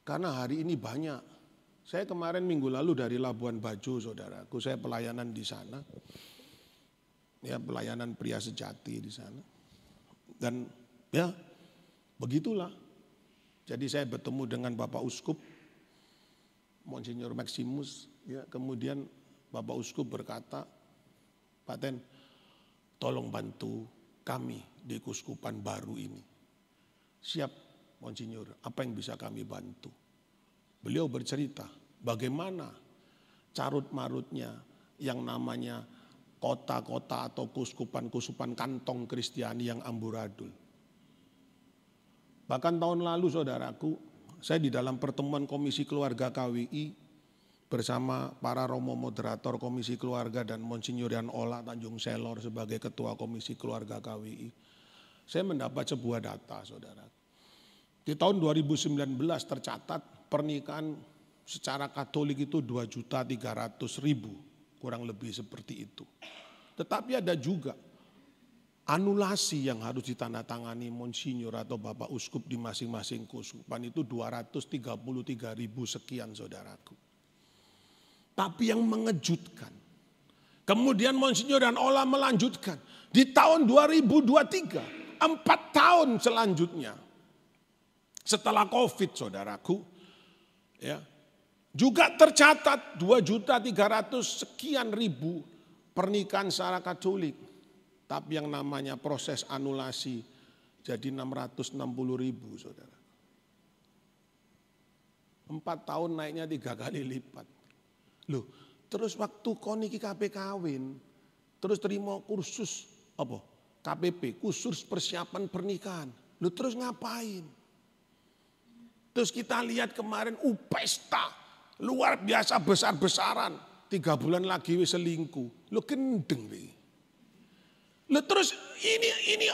Karena hari ini banyak. Saya kemarin minggu lalu dari Labuan Bajo, saudaraku, saya pelayanan di sana. Ya, pelayanan pria sejati di sana. Dan ya, begitulah. Jadi saya bertemu dengan Bapak Uskup, Monsinyur Maximus. Ya, kemudian Bapak Uskup berkata, Pak Ten, tolong bantu kami di keuskupan baru ini. Siap, Monsinyur, apa yang bisa kami bantu? Beliau bercerita bagaimana carut-marutnya yang namanya kota-kota atau keuskupan-keuskupan kantong Kristiani yang amburadul. Bahkan tahun lalu, saudaraku, saya di dalam pertemuan Komisi Keluarga KWI bersama para romo moderator Komisi Keluarga dan Monsinyur Yan Ola Tanjung Selor sebagai Ketua Komisi Keluarga KWI. Saya mendapat sebuah data, saudara. Di tahun 2019 tercatat pernikahan secara Katolik itu 2.300.000, kurang lebih seperti itu. Tetapi ada juga anulasi yang harus ditandatangani Monsinyur atau Bapak Uskup di masing-masing keuskupan itu 233.000 sekian, saudaraku. Tapi yang mengejutkan, kemudian Monsinyur dan Ola melanjutkan, di tahun 2023, 4 tahun selanjutnya, setelah COVID, saudaraku, ya, juga tercatat 2.300.000 sekian pernikahan secara Katolik. Tapi yang namanya proses anulasi jadi 660.000, saudara. 4 tahun naiknya 3 kali lipat. Loh, terus waktu koniki KP kawin, terus terima kursus apa? KPP, kursus persiapan pernikahan. Loh, terus ngapain? Terus kita lihat kemarin pesta luar biasa besar-besaran. 3 bulan lagi selingkuh. Loh, gendeng nih. Loh, terus ini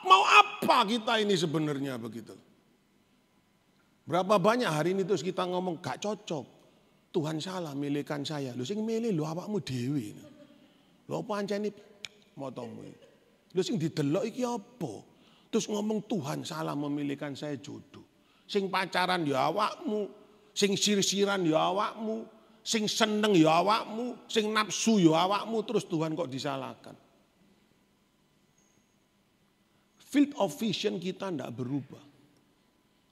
mau apa kita ini sebenarnya begitu? Berapa banyak hari ini terus kita ngomong gak cocok. Tuhan salah milihkan saya. Loh, sing milih lo awakmu dewi. Lo pancen motomu. Lo sing didelok iki apa? Terus ngomong Tuhan salah memilihkan saya jodoh. Sing pacaran ya awakmu, sing sir-siran ya awakmu, sing seneng ya awakmu, sing nafsu ya awakmu, terus Tuhan kok disalahkan. Field of vision kita tidak berubah.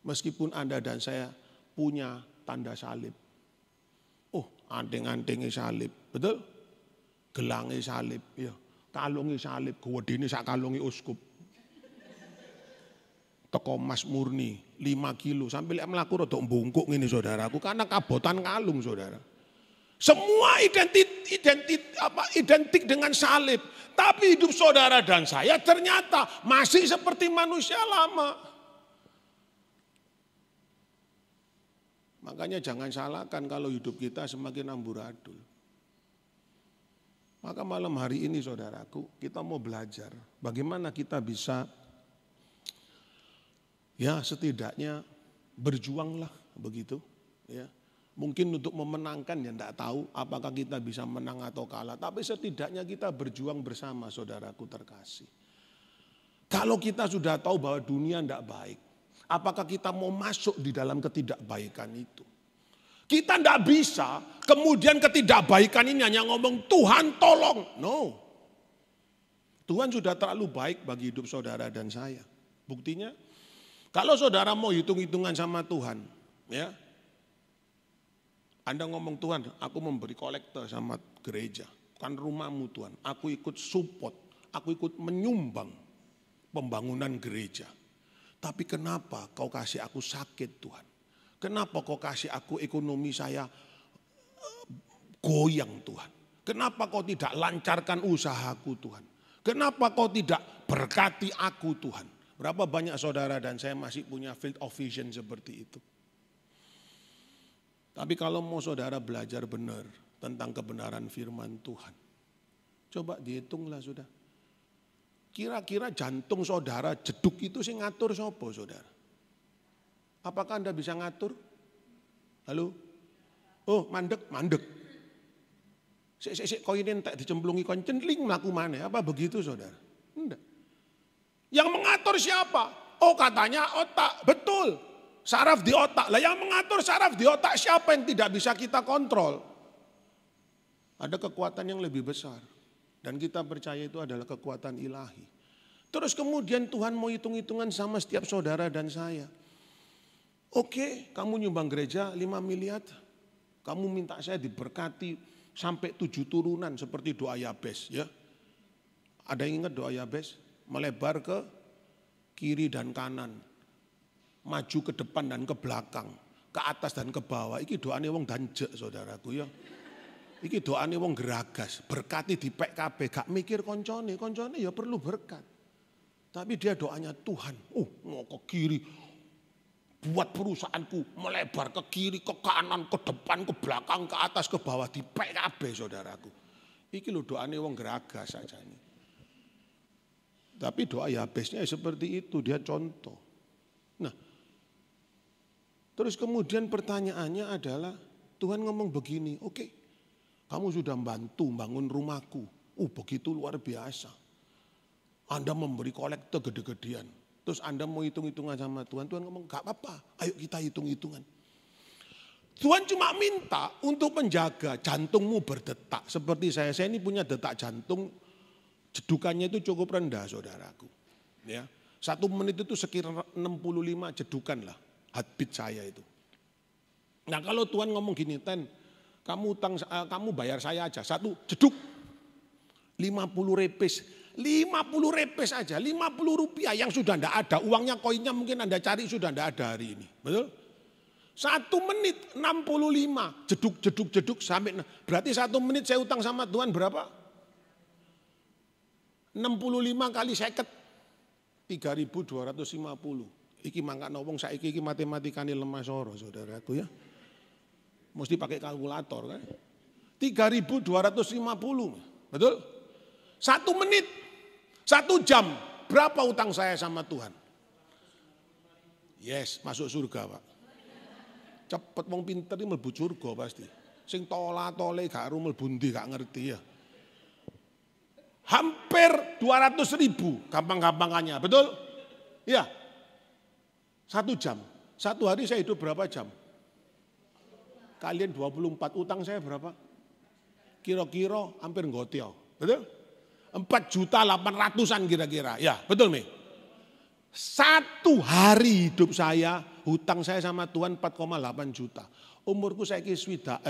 Meskipun Anda dan saya punya tanda salib. Oh, anting-antingnya salib, betul? Gelangnya salib, ya. Kalungnya salib, gedene sak kalungi uskup. Teko Mas Murni 5 kilo sampai lek mlaku rada mbungkuk ngene, saudaraku, karena kabotan kalung, saudara. Semua identik dengan salib, tapi hidup saudara dan saya ternyata masih seperti manusia lama. Makanya jangan salahkan kalau hidup kita semakin amburadul. Maka malam hari ini, saudaraku, kita mau belajar bagaimana kita bisa, ya setidaknya berjuanglah begitu, ya. Mungkin untuk memenangkan ya enggak tahu apakah kita bisa menang atau kalah, tapi setidaknya kita berjuang bersama, saudaraku terkasih. Kalau kita sudah tahu bahwa dunia enggak baik, apakah kita mau masuk di dalam ketidakbaikan itu? Kita enggak bisa kemudian ketidakbaikan ini hanya ngomong Tuhan tolong. No. Tuhan sudah terlalu baik bagi hidup saudara dan saya. Buktinya, kalau saudara mau hitung-hitungan sama Tuhan, ya, Anda ngomong, Tuhan, aku memberi kolektor sama gereja. Kan rumahmu Tuhan, aku ikut support, aku ikut menyumbang pembangunan gereja. Tapi kenapa kau kasih aku sakit Tuhan? Kenapa kau kasih aku ekonomi saya goyang Tuhan? Kenapa kau tidak lancarkan usahaku Tuhan? Kenapa kau tidak berkati aku Tuhan? Berapa banyak saudara dan saya masih punya field of vision seperti itu. Tapi kalau mau saudara belajar benar tentang kebenaran firman Tuhan, coba dihitunglah sudah. Kira-kira jantung saudara jeduk itu sih ngatur sopo saudara? Apakah Anda bisa ngatur? Halo? Oh mandek. Sik koin entek dicemplungi kon centling mlaku maneh. Apa begitu saudara? Enggak. Yang mengatur siapa? Oh katanya otak. Betul. Saraf di otak. Lah yang mengatur saraf di otak siapa yang tidak bisa kita kontrol? Ada kekuatan yang lebih besar. Dan kita percaya itu adalah kekuatan ilahi. Terus kemudian Tuhan mau hitung-hitungan sama setiap saudara dan saya. Oke, kamu nyumbang gereja 5 miliar. Kamu minta saya diberkati sampai 7 turunan seperti doa Yabes. Ya. Ada yang ingat doa Yabes? Melebar ke kiri dan kanan. Maju ke depan dan ke belakang, ke atas dan ke bawah. Iki doane wong danjek saudaraku ya. Iki doane wong geragas, berkati di PKB, gak mikir koncone ya perlu berkat. Tapi dia doanya Tuhan, mau ke kiri, buat perusahaanku melebar ke kiri, ke kanan, ke depan, ke belakang, ke atas, ke bawah di PKB saudaraku. Iki lho doane wong geragas saja ini. Tapi doa Yabesnya seperti itu, dia contoh. Nah, terus kemudian pertanyaannya adalah Tuhan ngomong begini, oke, kamu sudah bantu bangun rumahku, begitu luar biasa. Anda memberi kolektor gede-gedean, terus Anda mau hitung-hitungan sama Tuhan, Tuhan ngomong gak apa-apa, ayo kita hitung-hitungan. Tuhan cuma minta untuk menjaga jantungmu berdetak, seperti saya ini punya detak jantung, jedukannya itu cukup rendah saudaraku. Ya, 1 menit itu sekitar 65 jedukan lah. Heartbeat saya itu. Nah kalau Tuhan ngomong gini, Ten, kamu bayar saya aja 1 jeduk 50 repes. 50 repes aja, 50 rupiah yang sudah tidak ada. Uangnya koinnya mungkin Anda cari sudah tidak ada hari ini. Betul? 1 menit 65 jeduk sampai. Berarti 1 menit saya utang sama Tuhan berapa? 65 kali 50. 3.250. Iki mangkakno wong saiki iki matematikane lemah soro saudaraku ya. Mesti pakai kalkulator kan. 3.250. Betul? 1 menit, 1 jam, berapa utang saya sama Tuhan? Yes, masuk surga Pak. Cepet wong pinter iki mlebu surga pasti. Sing tola-tole gak aru mlebu ndi gak ngerti ya. Hampir 200.000 gampang-gampangannya, betul? Ya. 1 jam. 1 hari saya hidup berapa jam? Kalian 24, utang saya berapa? Kira-kira hampir nggotiau, betul? 4.800.000 kira-kira, ya betul Mi? 1 hari hidup saya, hutang saya sama Tuhan 4,8 juta. Umurku saya ini swidak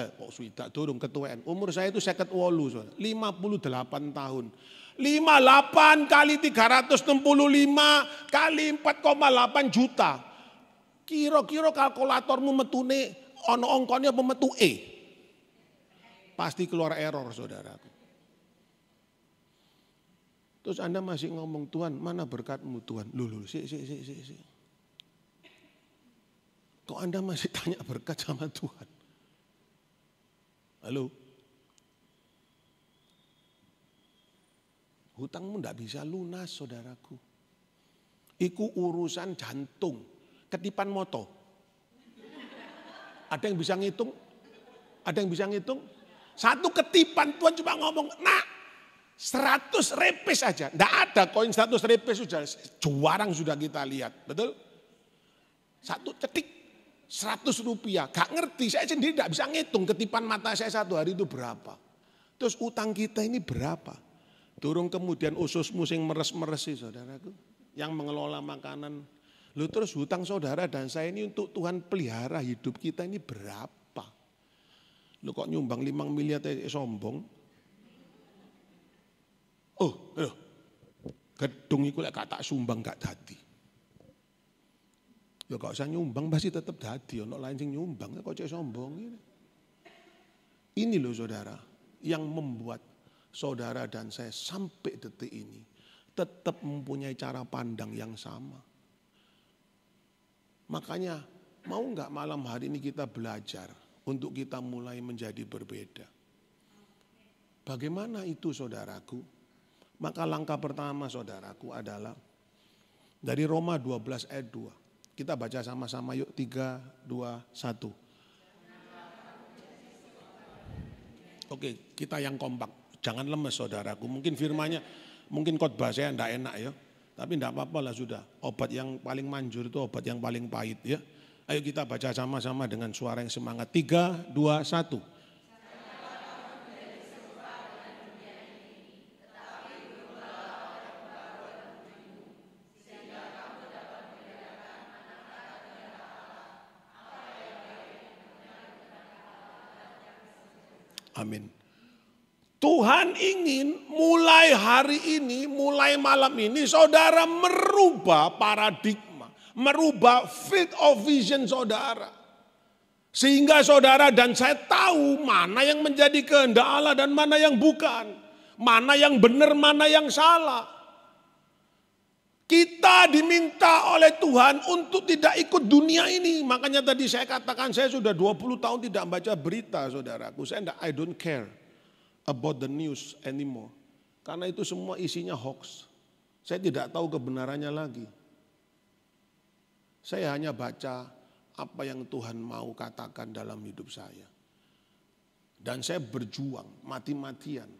durung ketuaan. Umur saya itu 58, 58 tahun. 58 kali 365 kali 4,8 juta. Kira-kira kalkulatormu metune ono ongkone apa metu E? Pasti keluar error saudaraku. Terus Anda masih ngomong, Tuhan mana berkatmu Tuhan? Loh, sik. Kok Anda masih tanya berkat sama Tuhan? Halo? Hutangmu tidak bisa lunas saudaraku. Iku urusan jantung, ketipan moto. Ada yang bisa ngitung? Ada yang bisa ngitung? 1 ketipan Tuhan cuma ngomong, nak 100 repes aja. Tidak ada koin 100 repes sudah juarang sudah kita lihat. Betul? 1 cetik 100 rupiah. Gak ngerti, saya sendiri tidak bisa ngitung ketipan mata saya 1 hari itu berapa. Terus utang kita ini berapa? Turun kemudian ususmu sing meres-meresi saudaraku. Yang mengelola makanan. Lalu terus hutang saudara dan saya ini untuk Tuhan pelihara hidup kita ini berapa? Lu kok nyumbang 5 miliar sombong? Oh, gedung iku lek gak tak sumbang gak dadi. Ya gak usah nyumbang pasti tetap dadi, ono lain sing nyumbang kok cek sombong ini. Ini loh saudara yang membuat saudara dan saya sampai detik ini tetap mempunyai cara pandang yang sama. Makanya mau nggak malam hari ini kita belajar untuk kita mulai menjadi berbeda. Bagaimana itu saudaraku? Maka langkah pertama saudaraku adalah dari Roma 12 ayat 2. Kita baca sama-sama yuk 3, 2, 1. Oke, kita yang kompak. Jangan lemes saudaraku. Mungkin firmanya, mungkin khotbah saya enggak enak ya. Tapi enggak apa-apa lah sudah. Obat yang paling manjur itu obat yang paling pahit ya. Ayo kita baca sama-sama dengan suara yang semangat. 3, 2, 1. Amin. Tuhan ingin mulai hari ini, mulai malam ini saudara merubah paradigma, merubah field of vision saudara. Sehingga saudara dan saya tahu mana yang menjadi kehendak Allah dan mana yang bukan. Mana yang benar, mana yang salah. Kita diminta oleh Tuhan untuk tidak ikut dunia ini. Makanya tadi saya katakan saya sudah 20 tahun tidak baca berita saudaraku. I don't care about the news anymore. Karena itu semua isinya hoax. Saya tidak tahu kebenarannya lagi. Saya hanya baca apa yang Tuhan mau katakan dalam hidup saya. Dan saya berjuang mati-matian.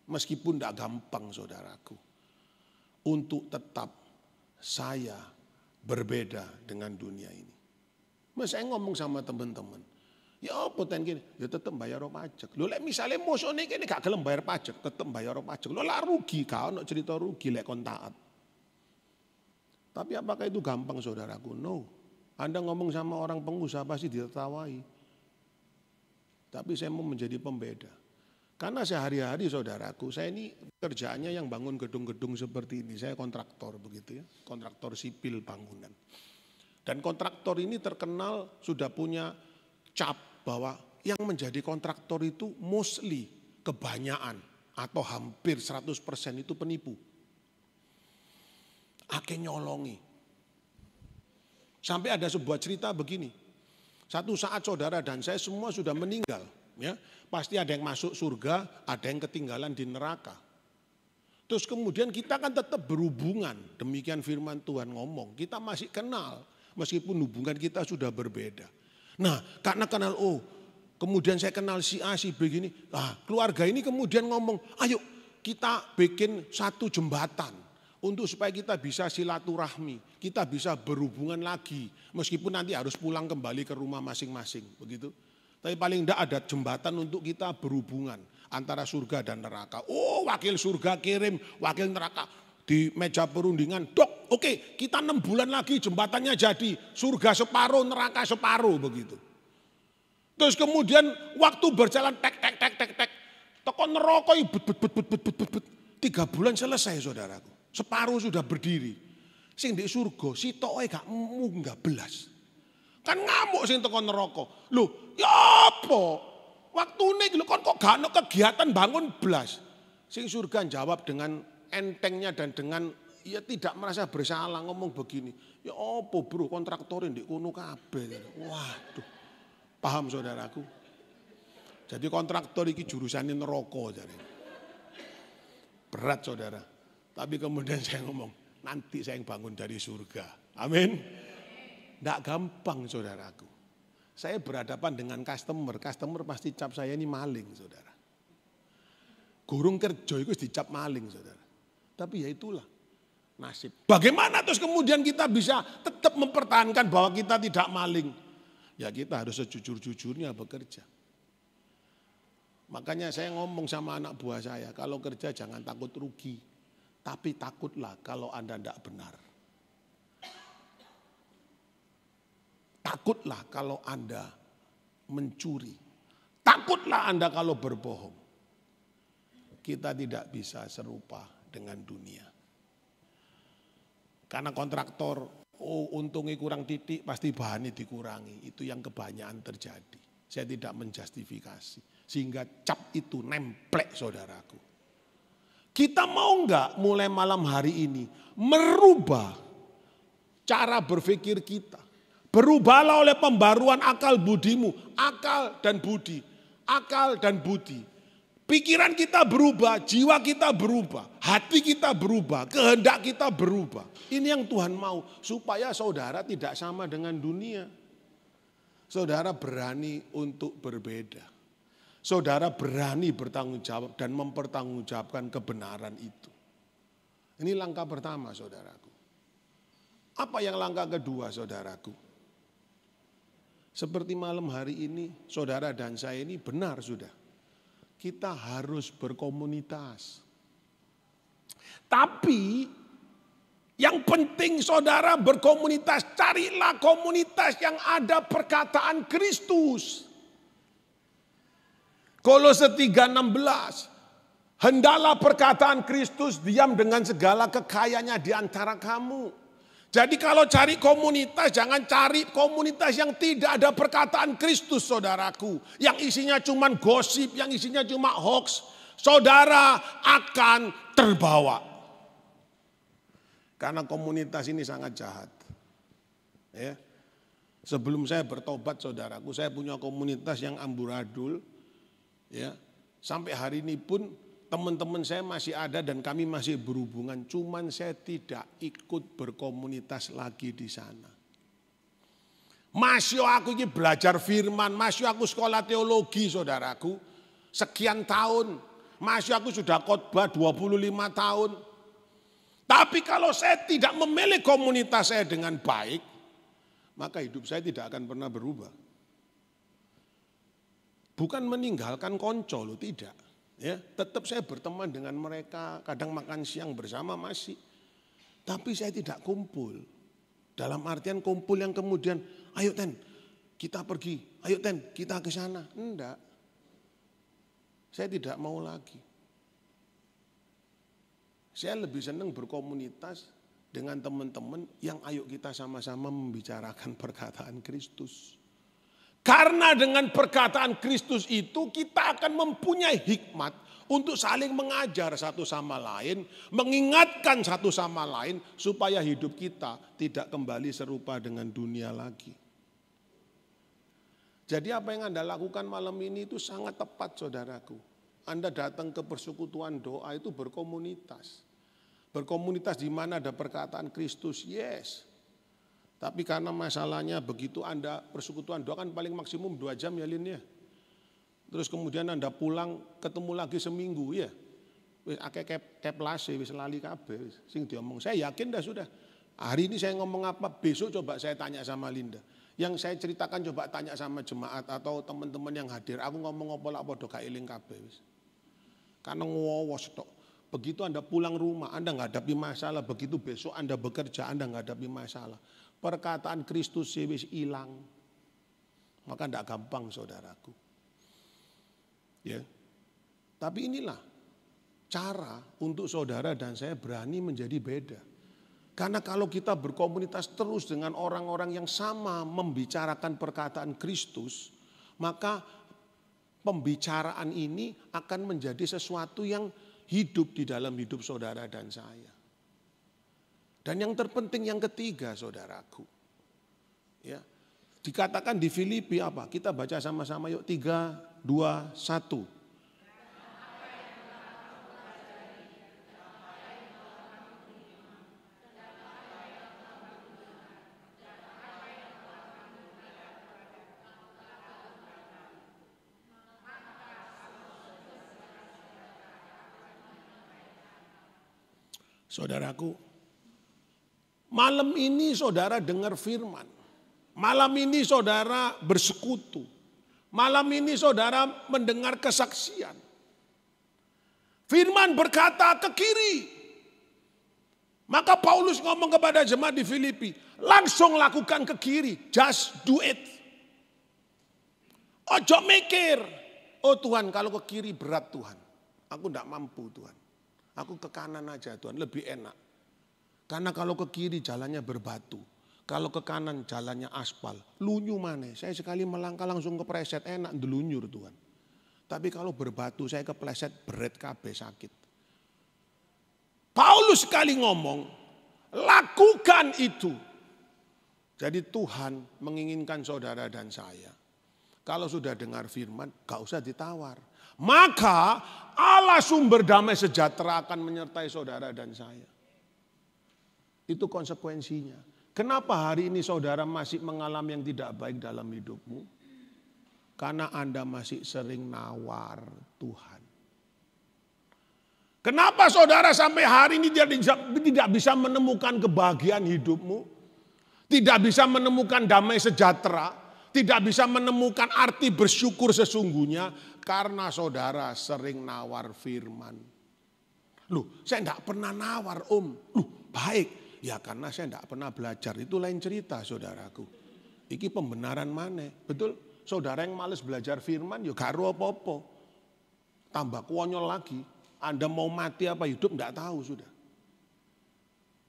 Meskipun tidak gampang saudaraku. Untuk tetap saya berbeda dengan dunia ini. Saya ngomong sama teman-teman. Ya apa ten gini? Ya tetap bayar pajak. Lho lek misale mosone kene gak gelem bayar pajak, tetap bayar pajak. Lho lah rugi, gak ono cerita rugi lek kon taat. Tapi apakah itu gampang saudaraku? No. Anda ngomong sama orang pengusaha pasti ditertawai. Tapi saya mau menjadi pembeda. Karena sehari-hari saudaraku, saya ini kerjaannya yang bangun gedung-gedung seperti ini. Saya kontraktor begitu ya, kontraktor sipil bangunan. Dan kontraktor ini terkenal sudah punya cap bahwa yang menjadi kontraktor itu mostly kebanyakan atau hampir 100% itu penipu. Ake nyolongi. Sampai ada sebuah cerita begini. Satu saat saudara dan saya semua sudah meninggal. Ya, pasti ada yang masuk surga, ada yang ketinggalan di neraka. Terus kemudian kita kan tetap berhubungan, demikian firman Tuhan ngomong. Kita masih kenal, meskipun hubungan kita sudah berbeda. Nah, karena kenal, kemudian saya kenal si A, si B gini. Nah, keluarga ini kemudian ngomong, ayo kita bikin satu jembatan. Untuk supaya kita bisa silaturahmi, kita bisa berhubungan lagi. Meskipun nanti harus pulang kembali ke rumah masing-masing, begitu. Tapi paling tidak ada jembatan untuk kita berhubungan antara surga dan neraka. Oh, wakil surga kirim, wakil neraka di meja perundingan. Dok, oke, kita 6 bulan lagi jembatannya jadi. Surga separuh, neraka separuh, begitu. Terus kemudian waktu berjalan tek. Toko neraka 3 bulan selesai saudaraku. Separuh sudah berdiri. Sing di surga, sitoke gak munggah belas. Kan ngamuk sing teko neraka. Loh, ya apa? Waktune iki lho kok gak ono kegiatan bangun blas. Sing surga jawab dengan entengnya dan dengan ya tidak merasa bersalah ngomong begini. Ya apa bro, kontraktor ndek kono kabeh. Waduh. Paham saudaraku? Jadi kontraktor iki jurusane neraka jare. Berat saudara. Tapi kemudian saya ngomong, nanti saya yang bangun dari surga. Amin. Tidak gampang saudaraku. Saya berhadapan dengan customer pasti cap saya ini maling saudara. Gurung kerja itu dicap maling saudara. Tapi ya itulah nasib. Bagaimana terus kemudian kita bisa tetap mempertahankan bahwa kita tidak maling? Ya kita harus sejujur-jujurnya bekerja. Makanya saya ngomong sama anak buah saya, kalau kerja jangan takut rugi. Tapi takutlah kalau Anda tidak benar. Takutlah kalau Anda mencuri. Takutlah Anda kalau berbohong. Kita tidak bisa serupa dengan dunia. Karena kontraktor, untungnya kurang titik, pasti bahannya dikurangi. Itu yang kebanyakan terjadi. Saya tidak menjustifikasi. Sehingga cap itu nemplek saudaraku. Kita mau enggak mulai malam hari ini merubah cara berpikir kita. Berubahlah oleh pembaruan akal budimu, akal dan budi, akal dan budi. Pikiran kita berubah, jiwa kita berubah, hati kita berubah, kehendak kita berubah. Ini yang Tuhan mau, supaya saudara tidak sama dengan dunia. Saudara berani untuk berbeda. Saudara berani bertanggung jawab dan mempertanggungjawabkan kebenaran itu. Ini langkah pertama saudaraku. Apa yang langkah kedua saudaraku? Seperti malam hari ini, saudara dan saya ini benar sudah. Kita harus berkomunitas. Tapi yang penting saudara berkomunitas, carilah komunitas yang ada perkataan Kristus. Kolose 3:16. Hendaklah perkataan Kristus diam dengan segala kekayaannya di antara kamu. Jadi kalau cari komunitas, jangan cari komunitas yang tidak ada perkataan Kristus saudaraku. Yang isinya cuma gosip, yang isinya cuma hoax. Saudara akan terbawa. Karena komunitas ini sangat jahat. Ya. Sebelum saya bertobat saudaraku, saya punya komunitas yang amburadul. Ya. Sampai hari ini pun teman-teman saya masih ada dan kami masih berhubungan. Cuman saya tidak ikut berkomunitas lagi di sana. Masih aku ini belajar firman, masih aku sekolah teologi saudaraku. Sekian tahun, masih aku sudah khotbah 25 tahun. Tapi kalau saya tidak memilih komunitas saya dengan baik, maka hidup saya tidak akan pernah berubah. Bukan meninggalkan konco loh, tidak. Ya, tetap saya berteman dengan mereka, kadang makan siang bersama masih. Tapi saya tidak kumpul. Dalam artian kumpul yang kemudian, ayo Ten, kita pergi. Ayo Ten, kita ke sana. Enggak. Saya tidak mau lagi. Saya lebih senang berkomunitas dengan teman-teman yang ayo kita sama-sama membicarakan perkataan Kristus. Karena dengan perkataan Kristus itu kita akan mempunyai hikmat untuk saling mengajar satu sama lain, mengingatkan satu sama lain supaya hidup kita tidak kembali serupa dengan dunia lagi. Jadi apa yang Anda lakukan malam ini itu sangat tepat saudaraku. Anda datang ke persekutuan doa itu berkomunitas. Berkomunitas di mana ada perkataan Kristus, yes. Tapi karena masalahnya begitu Anda persekutuan doa kan paling maksimum 2 jam ya Lin ya. Terus kemudian Anda pulang ketemu lagi seminggu ya. Wis akeh keplase wis lali kabeh sing diomong. Saya yakin dah sudah. Hari ini saya ngomong apa, besok coba saya tanya sama Linda. Yang saya ceritakan coba tanya sama jemaat atau teman-teman yang hadir. Aku ngomong apa lak padha gak eling kabeh wis. Karena ngowos tok. Begitu Anda pulang rumah, Anda menghadapi masalah. Begitu besok Anda bekerja, Anda menghadapi masalah. Perkataan Kristus wis hilang. Maka tidak gampang saudaraku. Ya. Tapi inilah cara untuk saudara dan saya berani menjadi beda. Karena kalau kita berkomunitas terus dengan orang-orang yang sama membicarakan perkataan Kristus, maka pembicaraan ini akan menjadi sesuatu yang hidup di dalam hidup saudara dan saya. Dan yang terpenting yang ketiga saudaraku. Ya. Dikatakan di Filipi apa? Kita baca sama-sama yuk 3, 2, 1. Saudaraku, malam ini saudara dengar firman. Malam ini saudara bersekutu. Malam ini saudara mendengar kesaksian. Firman berkata ke kiri. Maka Paulus ngomong kepada jemaat di Filipi, langsung lakukan ke kiri, just do it. Ojo mikir, Oh Tuhan, kalau ke kiri berat Tuhan. Aku tidak mampu Tuhan. Aku ke kanan aja Tuhan, lebih enak. Karena kalau ke kiri jalannya berbatu. Kalau ke kanan jalannya aspal. Lunyu mana? Saya sekali melangkah langsung kepreset, enak delunyur Tuhan. Tapi kalau berbatu saya kepleset beret kabeh sakit. Paulus sekali ngomong, lakukan itu. Jadi Tuhan menginginkan saudara dan saya. Kalau sudah dengar firman, gak usah ditawar. Maka Allah sumber damai sejahtera akan menyertai saudara dan saya. Itu konsekuensinya. Kenapa hari ini saudara masih mengalami yang tidak baik dalam hidupmu? Karena Anda masih sering nawar Tuhan. Kenapa saudara sampai hari ini tidak bisa menemukan kebahagiaan hidupmu? Tidak bisa menemukan damai sejahtera? Tidak bisa menemukan arti bersyukur sesungguhnya? Karena saudara sering nawar firman. Loh, saya tidak pernah nawar om. Loh, baik. Ya karena saya tidak pernah belajar, itu lain cerita saudaraku. Iki pembenaran mana? Betul, saudara yang males belajar firman, ya gak ero apa-apa. Tambah konyol lagi, Anda mau mati apa hidup tidak tahu sudah.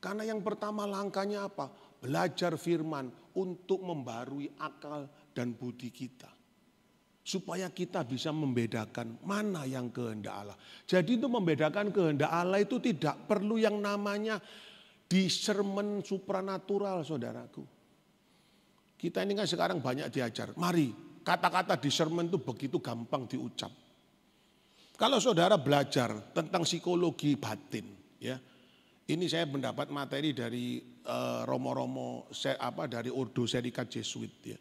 Karena yang pertama langkahnya apa? Belajar firman untuk membarui akal dan budi kita. Supaya kita bisa membedakan mana yang kehendak Allah. Jadi itu membedakan kehendak Allah itu tidak perlu yang namanya discernment supranatural saudaraku. Kita ini kan sekarang banyak diajar. Mari kata-kata discernment itu begitu gampang diucap. Kalau saudara belajar tentang psikologi batin. Ya, ini saya mendapat materi dari Romo-Romo dari Ordo Serikat Jesuit. Ya.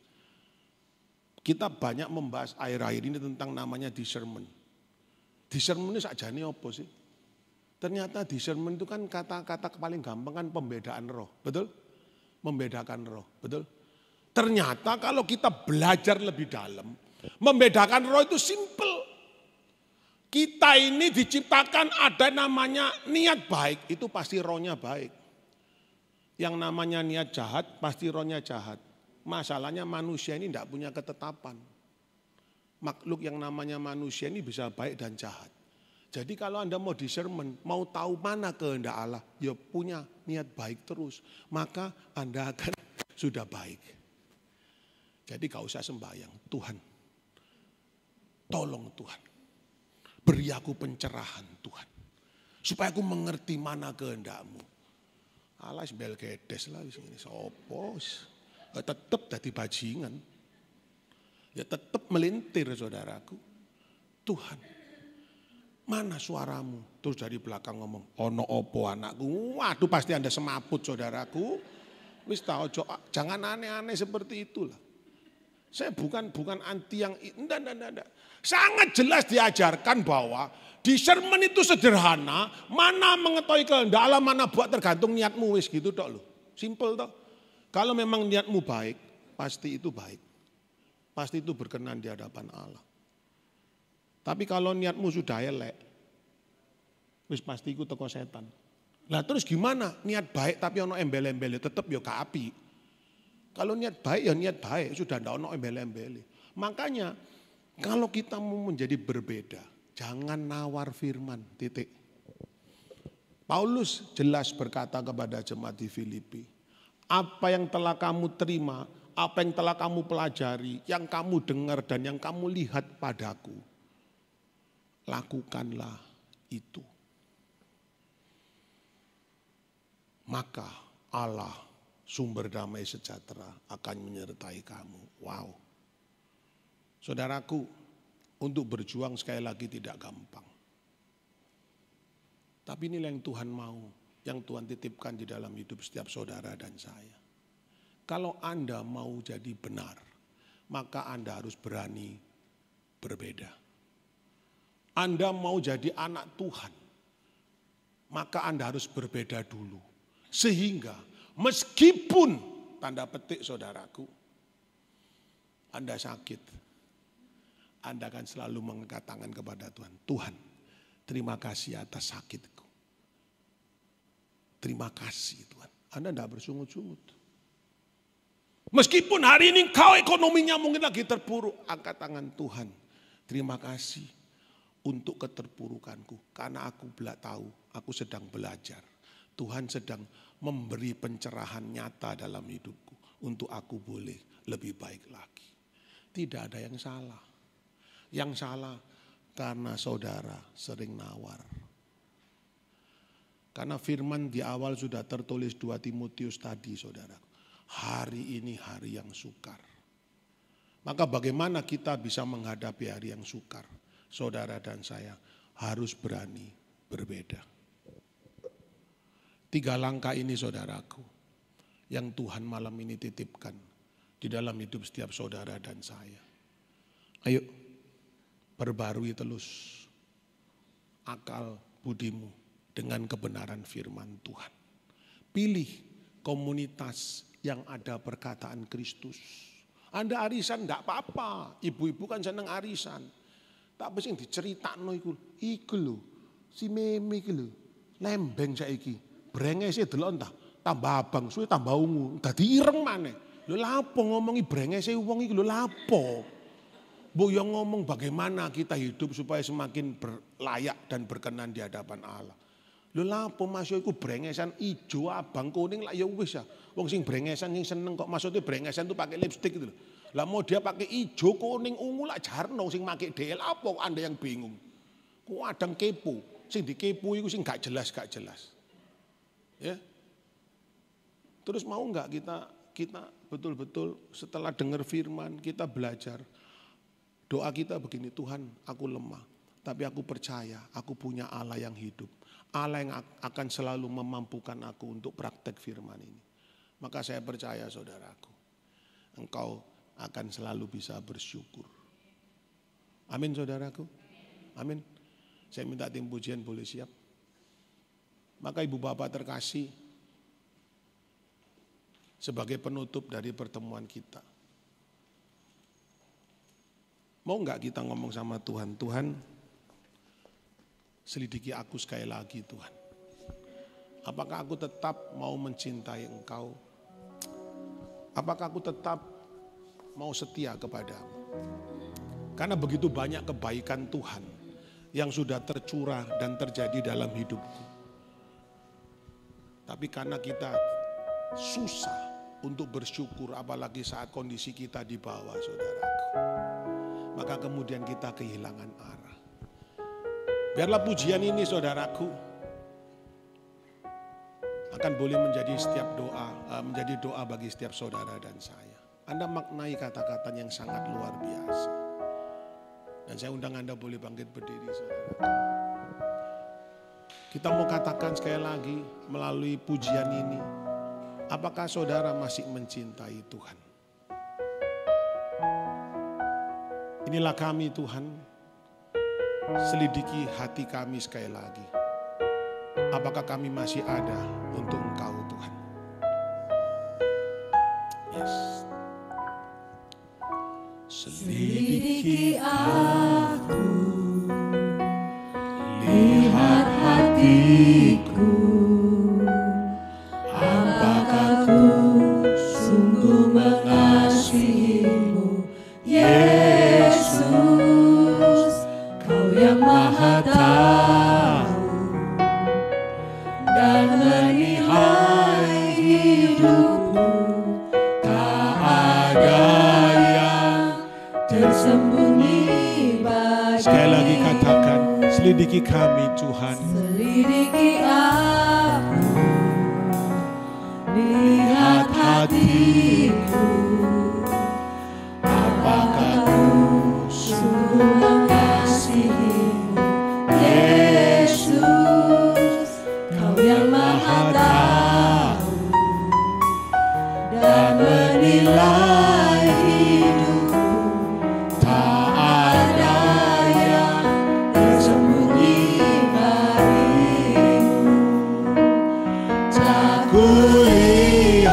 Kita banyak membahas akhir-akhir ini tentang namanya discernment. Discernment ini sakjane apa sih? Ternyata discernment itu kan kata-kata paling gampang kan pembedaan roh, betul? Membedakan roh, betul? Ternyata kalau kita belajar lebih dalam, membedakan roh itu simple. Kita ini diciptakan ada namanya niat baik, itu pasti rohnya baik. Yang namanya niat jahat, pasti rohnya jahat. Masalahnya manusia ini tidak punya ketetapan. Makhluk yang namanya manusia ini bisa baik dan jahat. Jadi kalau Anda mau discernment, mau tahu mana kehendak Allah, ya punya niat baik terus. Maka Anda akan sudah baik. Jadi gak usah sembahyang. Tuhan, tolong Tuhan. Beri aku pencerahan Tuhan. Supaya aku mengerti mana kehendak-Mu. Allah sebel gedes lah. Sopos. Tetap jadi bajingan. Ya tetap melintir saudaraku. Tuhan. Mana suaramu? Terus dari belakang ngomong, ono opo anakku. Waduh pasti Anda semaput saudaraku. Wis tahu, jangan aneh-aneh seperti itulah. Saya bukan anti yang enggak. Sangat jelas diajarkan bahwa discernment itu sederhana, mana mengetahui kehendak Allah, mana buat tergantung niatmu wis gitu tok loh. Simple toh. Kalau memang niatmu baik, pasti itu baik. Pasti itu berkenan di hadapan Allah. Tapi kalau niatmu sudah elek, wis pasti ikut teko setan. Lah terus gimana? Niat baik tapi ono embel-embele, tetap ya gak api. Kalau niat baik ya niat baik, sudah ndak ono embel-embele. Makanya kalau kita mau menjadi berbeda, jangan nawar firman, titik. Paulus jelas berkata kepada jemaat di Filipi, apa yang telah kamu terima, apa yang telah kamu pelajari, yang kamu dengar dan yang kamu lihat padaku, lakukanlah itu. Maka Allah sumber damai sejahtera akan menyertai kamu. Wow. Saudaraku, untuk berjuang sekali lagi tidak gampang. Tapi inilah yang Tuhan mau, yang Tuhan titipkan di dalam hidup setiap saudara dan saya. Kalau Anda mau jadi benar, maka Anda harus berani berbeda. Anda mau jadi anak Tuhan, maka Anda harus berbeda dulu. Sehingga meskipun, tanda petik saudaraku, Anda sakit, Anda akan selalu mengangkat tangan kepada Tuhan. Tuhan, terima kasih atas sakitku. Terima kasih Tuhan. Anda tidak bersungut-sungut. Meskipun hari ini kau ekonominya mungkin lagi terpuruk, angkat tangan Tuhan. Terima kasih untuk keterpurukanku. Karena aku tahu, aku sedang belajar. Tuhan sedang memberi pencerahan nyata dalam hidupku. Untuk aku boleh lebih baik lagi. Tidak ada yang salah. Yang salah karena saudara sering nawar. Karena firman di awal sudah tertulis 2 Timotius tadi, saudara. Hari ini hari yang sukar. Maka bagaimana kita bisa menghadapi hari yang sukar? Saudara dan saya harus berani berbeda. 3 langkah ini saudaraku, yang Tuhan malam ini titipkan di dalam hidup setiap saudara dan saya. Ayo, perbarui terus akal budimu dengan kebenaran firman Tuhan. Pilih komunitas yang ada perkataan Kristus. Anda arisan enggak apa-apa, ibu-ibu kan seneng arisan. Tak sing diceritakno iku lho, si Meme iki lho, lembeng saiki. Brengese delok entah tambah abang, suwe tambah ungu, dadi ireng maneh. Lho lapo ngomongi brengese wong iki lho lapo? Bu yang ngomong bagaimana kita hidup supaya semakin berlayak dan berkenan di hadapan Allah. Lho lapo masuk iku brengesan ijo, abang, kuning lah ya wis ya. Wong sing brengesan sing seneng kok maksudnya brengesan tuh pakai lipstik gitu loh. Lah mau dia pakai ijo, kuning, ungu lah jarno sing pakai DL apa Anda yang bingung. Ku adang kepo, sing dikepo iku sing gak jelas. Ya. Terus mau enggak kita betul-betul setelah dengar firman kita belajar. Doa kita begini, Tuhan aku lemah, tapi aku percaya aku punya Allah yang hidup. Allah yang akan selalu memampukan aku untuk praktek firman ini. Maka saya percaya saudaraku, engkau akan selalu bisa bersyukur. Amin saudaraku. Amin. Saya minta tim pujian boleh siap. Maka ibu bapak terkasih, sebagai penutup dari pertemuan kita, mau enggak kita ngomong sama Tuhan, Tuhan selidiki aku sekali lagi Tuhan. Apakah aku tetap mau mencintai Engkau? Apakah aku tetap mau setia kepadamu? Karena begitu banyak kebaikan Tuhan yang sudah tercurah dan terjadi dalam hidupku. Tapi karena kita susah untuk bersyukur apalagi saat kondisi kita di bawah saudaraku. Maka kemudian kita kehilangan arah. Biarlah pujian ini saudaraku akan boleh menjadi menjadi doa bagi setiap saudara dan saya. Anda maknai kata-kata yang sangat luar biasa. Dan saya undang Anda boleh bangkit berdiri saudaraku. Kita mau katakan sekali lagi melalui pujian ini, apakah saudara masih mencintai Tuhan? Inilah kami Tuhan, selidiki hati kami sekali lagi. Apakah kami masih ada untuk Engkau Tuhan? Yes. Selidiki aku, lihat hatiku, apakah ku sungguh mengasihimu, Yesus, Kau yang Maha Tahu dan menilai hidupku, tak ada yang tersembunyi bagimu. Sekali lagi katakan, selidiki kami Tuhan. Selidiki aku, lihat hatiku, apakah ku sungguh mengasihimu, Yesus, Kau yang Maha Tahu dan menilai hidupku, tak ada yang tersembunyi bagimu. Tak kulihat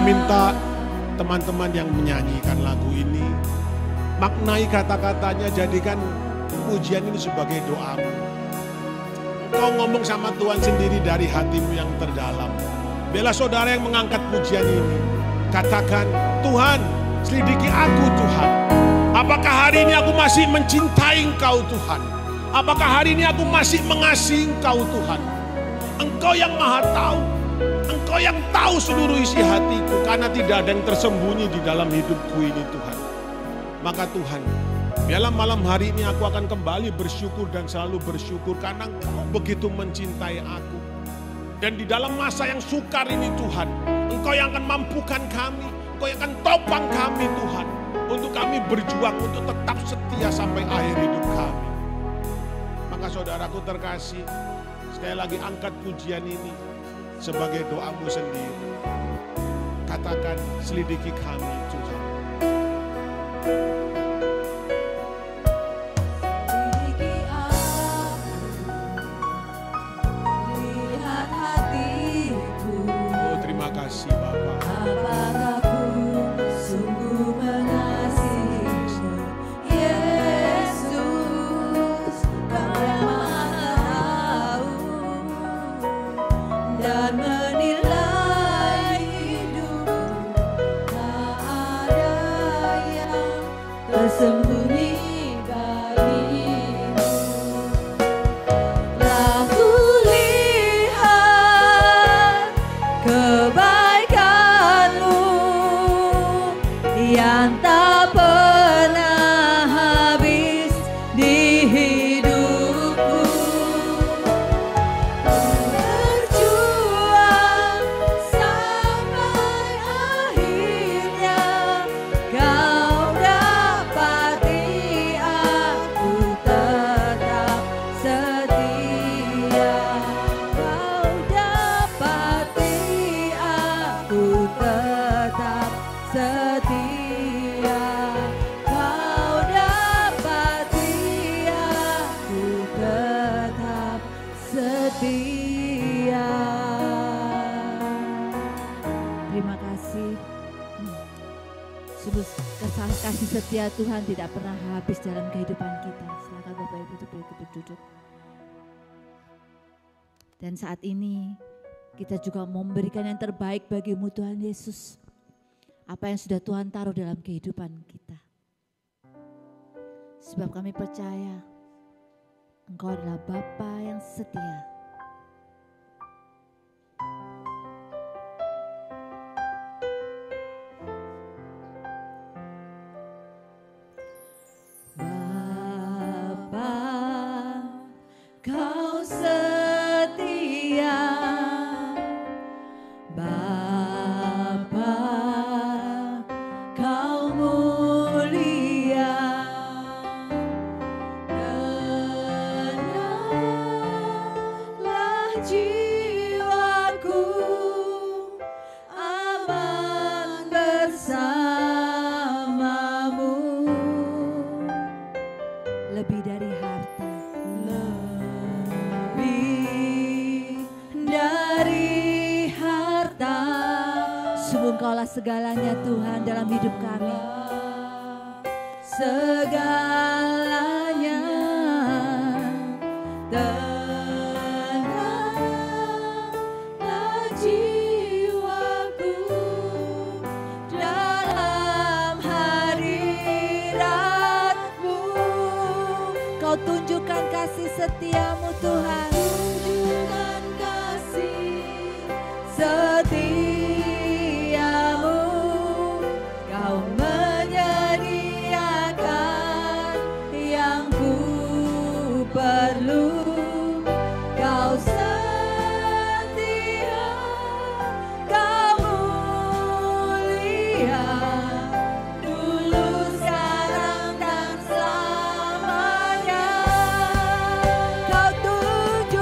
minta teman-teman yang menyanyikan lagu ini, maknai kata-katanya, jadikan pujian ini sebagai doamu. Kau ngomong sama Tuhan sendiri dari hatimu yang terdalam. Bila saudara yang mengangkat pujian ini, katakan, Tuhan, selidiki aku Tuhan. Apakah hari ini aku masih mencintai Engkau Tuhan? Apakah hari ini aku masih mengasihi Engkau Tuhan? Engkau yang maha tahu. Engkau yang tahu seluruh isi hatiku, karena tidak ada yang tersembunyi di dalam hidupku ini Tuhan. Maka Tuhan, dalam malam hari ini aku akan kembali bersyukur dan selalu bersyukur karena Engkau begitu mencintai aku. Dan di dalam masa yang sukar ini Tuhan, Engkau yang akan mampukan kami, Engkau yang akan topang kami Tuhan, untuk kami berjuang untuk tetap setia sampai akhir hidup kami. Maka saudaraku terkasih, sekali lagi angkat pujian ini sebagai doamu sendiri. Katakan, selidiki kami Tuhan. Selidiki aku, lihat hatiku. Oh, terima kasih Bapak. Apakah ku sungguh mengasihimu, Yesus, Kau yang maha tahu dan menilai hidupku. Tak ada yang tersembunyi bagimu. Telah kulihat kebaikan-Mu yang tak pernah habis di hidupku. Berjuang sampai akhirnya, Kau dapati aku tetap setia. Kau dapati aku tetap setia. Kau dapati aku tetap setia. Terima kasih. Sungguh kasih setia Tuhan tidak pernah habis dalam kehidupan kita. Silakan Bapak Ibu berduduk. Dan saat ini kita juga memberikan yang terbaik bagimu Tuhan Yesus. Apa yang sudah Tuhan taruh dalam kehidupan kita. Sebab kami percaya Engkau adalah Bapa yang setia. Bapa, Kau setia. Bapa, Kau mulia. Tenanglah jiwaku, aman bersamamu. Lebih dari harta, Lebih dari harta, sungguh Engkaulah segalanya Tuhan dalam hidup kami. segalanya. Tenanglah jiwaku dalam hadirat-Mu. Kau tunjukkan kasih setiamu Tuhan. Tunjukkan kasih setiamu. Kau menyediakan yang ku perlu. Kau setia, Kau mulia, dulu, sekarang, dan selamanya. Kau tunjukkan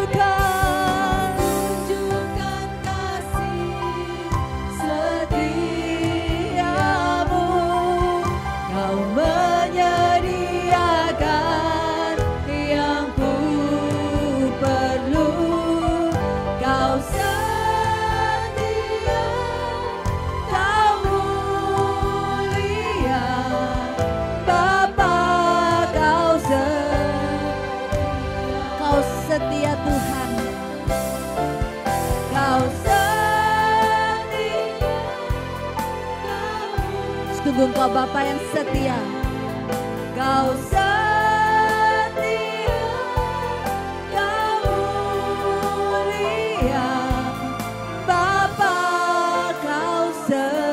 setia Tuhan. Kau setia, sungguh Engkau Bapa yang setia. Kau setia, Kau mulia, Bapa Kau setia.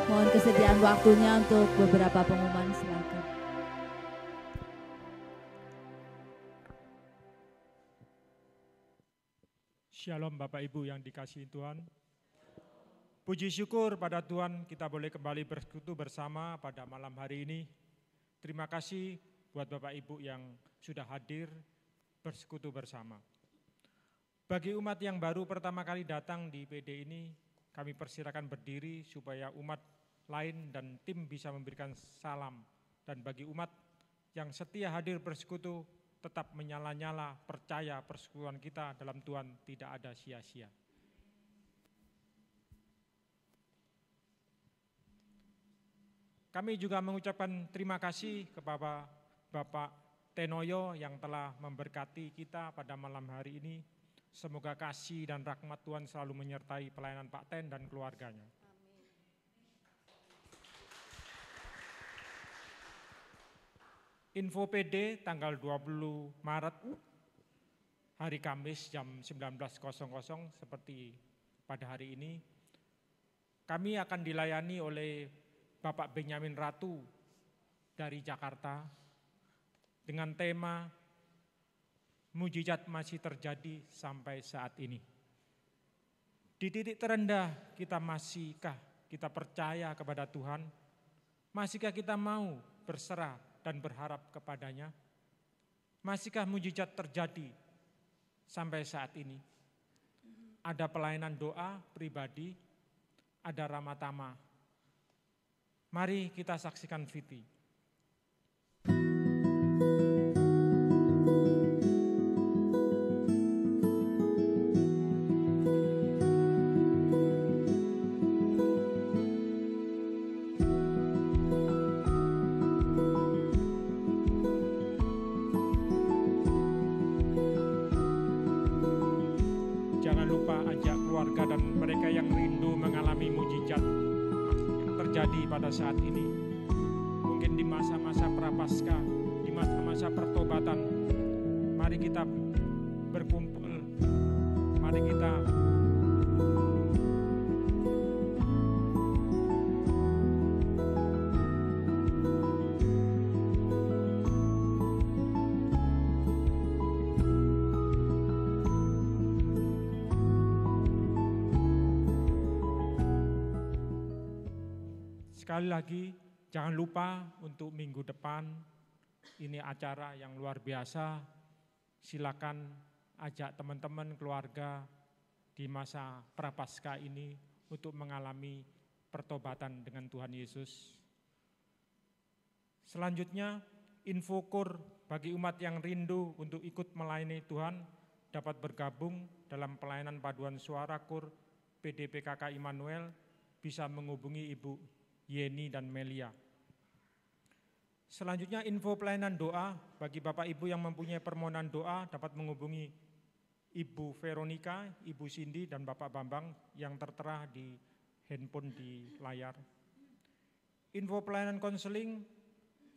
Mohon kesediaan waktunya untuk beberapa pengumuman, silakan. Shalom Bapak Ibu yang dikasihi Tuhan. Puji syukur pada Tuhan kita boleh kembali bersekutu bersama pada malam hari ini. Terima kasih buat Bapak Ibu yang sudah hadir bersekutu bersama. Bagi umat yang baru pertama kali datang di PD ini, kami persilakan berdiri supaya umat lain dan tim bisa memberikan salam. Dan bagi umat yang setia hadir bersekutu, tetap menyala-nyala percaya persekutuan kita dalam Tuhan tidak ada sia-sia. Kami juga mengucapkan terima kasih kepada Bapak Tenoyo yang telah memberkati kita pada malam hari ini. Semoga kasih dan rahmat Tuhan selalu menyertai pelayanan Pak Ten dan keluarganya. Info PD tanggal 20 Maret hari Kamis jam 19.00 seperti pada hari ini. Kami akan dilayani oleh Bapak Benyamin Ratu dari Jakarta dengan tema mujizat masih terjadi sampai saat ini. Di titik terendah kita masihkah kita percaya kepada Tuhan? Masihkah kita mau berserah dan berharap kepadanya? Masihkah mujizat terjadi sampai saat ini? Ada pelayanan doa pribadi, ada ramatama. Mari kita saksikan Viti. Jangan lupa ajak keluarga dan mereka yang rindu mengalami mujizat terjadi pada saat ini. Mungkin di masa-masa prapaskah, di masa-masa pertobatan, mari kita berkumpul, mari kita sekali lagi, jangan lupa untuk minggu depan, ini acara yang luar biasa. Silakan ajak teman-teman keluarga di masa prapaskah ini untuk mengalami pertobatan dengan Tuhan Yesus. Selanjutnya, info kur bagi umat yang rindu untuk ikut melayani Tuhan dapat bergabung dalam pelayanan paduan suara kur PDPKK Immanuel, bisa menghubungi Ibu Yeni dan Melia. Selanjutnya info pelayanan doa bagi Bapak Ibu yang mempunyai permohonan doa dapat menghubungi Ibu Veronica, Ibu Cindy dan Bapak Bambang yang tertera di handphone di layar. Info pelayanan konseling,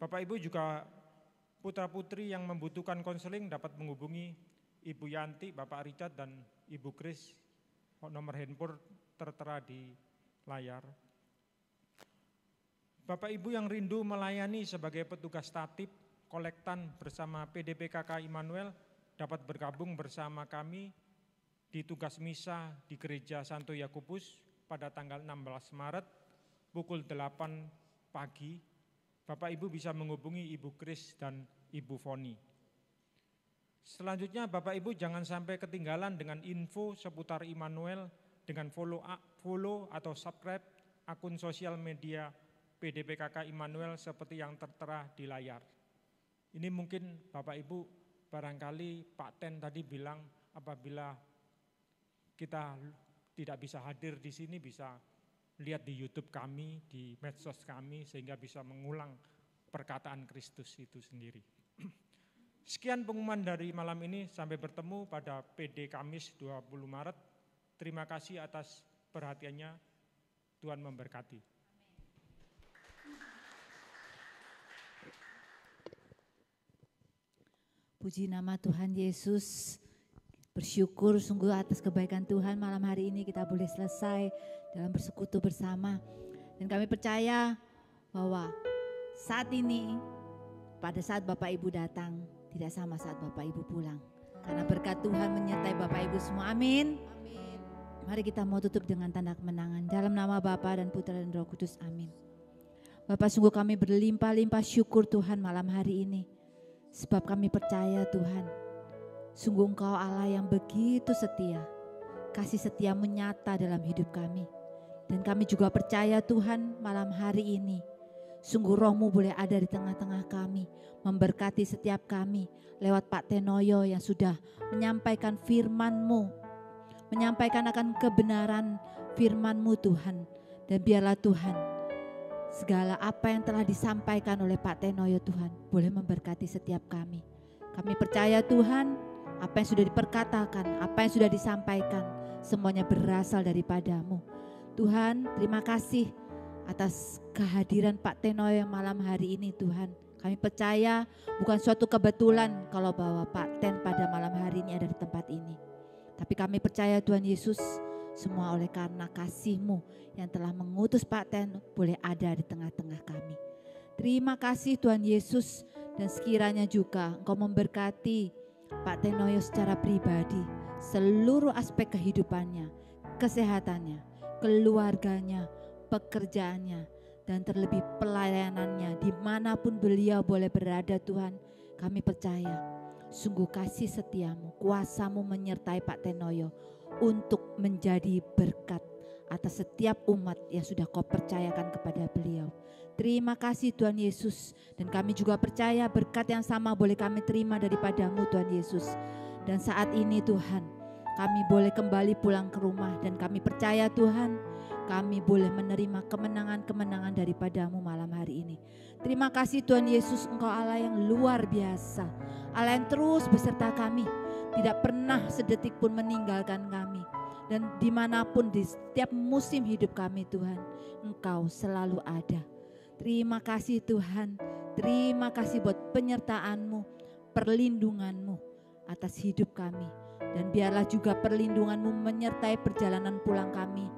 Bapak Ibu juga putra-putri yang membutuhkan konseling dapat menghubungi Ibu Yanti, Bapak Richard dan Ibu Kris. Nomor handphone tertera di layar. Bapak Ibu yang rindu melayani sebagai petugas tatib kolektan bersama PDPKK Immanuel dapat bergabung bersama kami di tugas misa di Gereja Santo Yakobus pada tanggal 16 Maret pukul 8 pagi. Bapak Ibu bisa menghubungi Ibu Kris dan Ibu Foni. Selanjutnya Bapak Ibu jangan sampai ketinggalan dengan info seputar Immanuel dengan follow atau subscribe akun sosial media PDPKK Immanuel seperti yang tertera di layar. Ini mungkin Bapak Ibu barangkali Pak Ten tadi bilang apabila kita tidak bisa hadir di sini bisa lihat di YouTube kami, di medsos kami sehingga bisa mengulang perkataan Kristus itu sendiri. Sekian pengumuman dari malam ini, sampai bertemu pada PD Kamis 20 Maret. Terima kasih atas perhatiannya, Tuhan memberkati. Puji nama Tuhan Yesus. Bersyukur sungguh atas kebaikan Tuhan, malam hari ini kita boleh selesai dalam bersekutu bersama. Dan kami percaya bahwa saat ini, pada saat Bapak Ibu datang, tidak sama saat Bapak Ibu pulang. Karena berkat Tuhan menyertai Bapak Ibu semua, amin. Mari kita mau tutup dengan tanda kemenangan. Dalam nama Bapa dan Putra dan Roh Kudus, amin. Bapak, sungguh kami berlimpah-limpah syukur Tuhan malam hari ini. Sebab kami percaya Tuhan, sungguh Engkau Allah yang begitu setia. Kasih setia menyata dalam hidup kami. Dan kami juga percaya Tuhan malam hari ini, sungguh Roh-Mu boleh ada di tengah-tengah kami, memberkati setiap kami lewat Pak Tenoyo yang sudah menyampaikan firman-Mu, menyampaikan akan kebenaran firman-Mu Tuhan. Dan biarlah Tuhan, segala apa yang telah disampaikan oleh Pak Tenoyo Tuhan, boleh memberkati setiap kami. Kami percaya Tuhan, apa yang sudah diperkatakan, apa yang sudah disampaikan, semuanya berasal daripada-Mu. Tuhan, terima kasih atas kehadiran Pak Tenoyo malam hari ini Tuhan. Kami percaya bukan suatu kebetulan kalau bahwa Pak Ten pada malam hari ini ada di tempat ini. Tapi kami percaya Tuhan Yesus, semua oleh karena kasih-Mu yang telah mengutus Pak Ten boleh ada di tengah-tengah kami. Terima kasih Tuhan Yesus, dan sekiranya juga Engkau memberkati Pak Tenoyo secara pribadi, seluruh aspek kehidupannya, kesehatannya, keluarganya, pekerjaannya, dan terlebih pelayanannya dimanapun beliau boleh berada Tuhan. Kami percaya sungguh kasih setiamu, kuasamu menyertai Pak Tenoyo untuk menjadi berkat atas setiap umat yang sudah Kau percayakan kepada beliau. Terima kasih Tuhan Yesus, dan kami juga percaya berkat yang sama boleh kami terima daripada-Mu Tuhan Yesus. Dan saat ini Tuhan, kami boleh kembali pulang ke rumah, dan kami percaya Tuhan, kami boleh menerima kemenangan-kemenangan daripada-Mu malam hari ini. Terima kasih Tuhan Yesus, Engkau Allah yang luar biasa, Allah yang terus beserta kami, tidak pernah sedetik pun meninggalkan kami. Dan dimanapun di setiap musim hidup kami Tuhan, Engkau selalu ada. Terima kasih Tuhan, terima kasih buat penyertaan-Mu, perlindungan-Mu atas hidup kami. Dan biarlah juga perlindungan-Mu menyertai perjalanan pulang kami,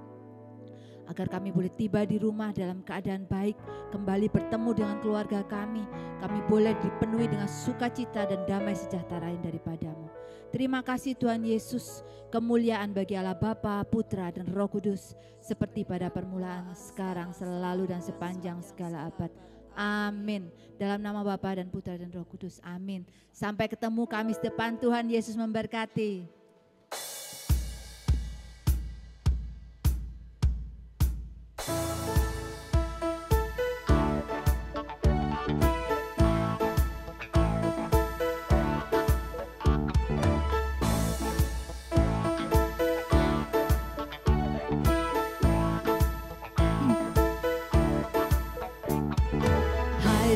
agar kami boleh tiba di rumah dalam keadaan baik, kembali bertemu dengan keluarga kami. Kami boleh dipenuhi dengan sukacita dan damai sejahtera yang daripada-Mu. Terima kasih Tuhan Yesus, kemuliaan bagi Allah Bapa, Putra dan Roh Kudus, seperti pada permulaan, sekarang, selalu dan sepanjang segala abad. Amin. Dalam nama Bapa dan Putra dan Roh Kudus, amin. Sampai ketemu Kamis depan, Tuhan Yesus memberkati.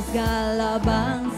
Segala bangsa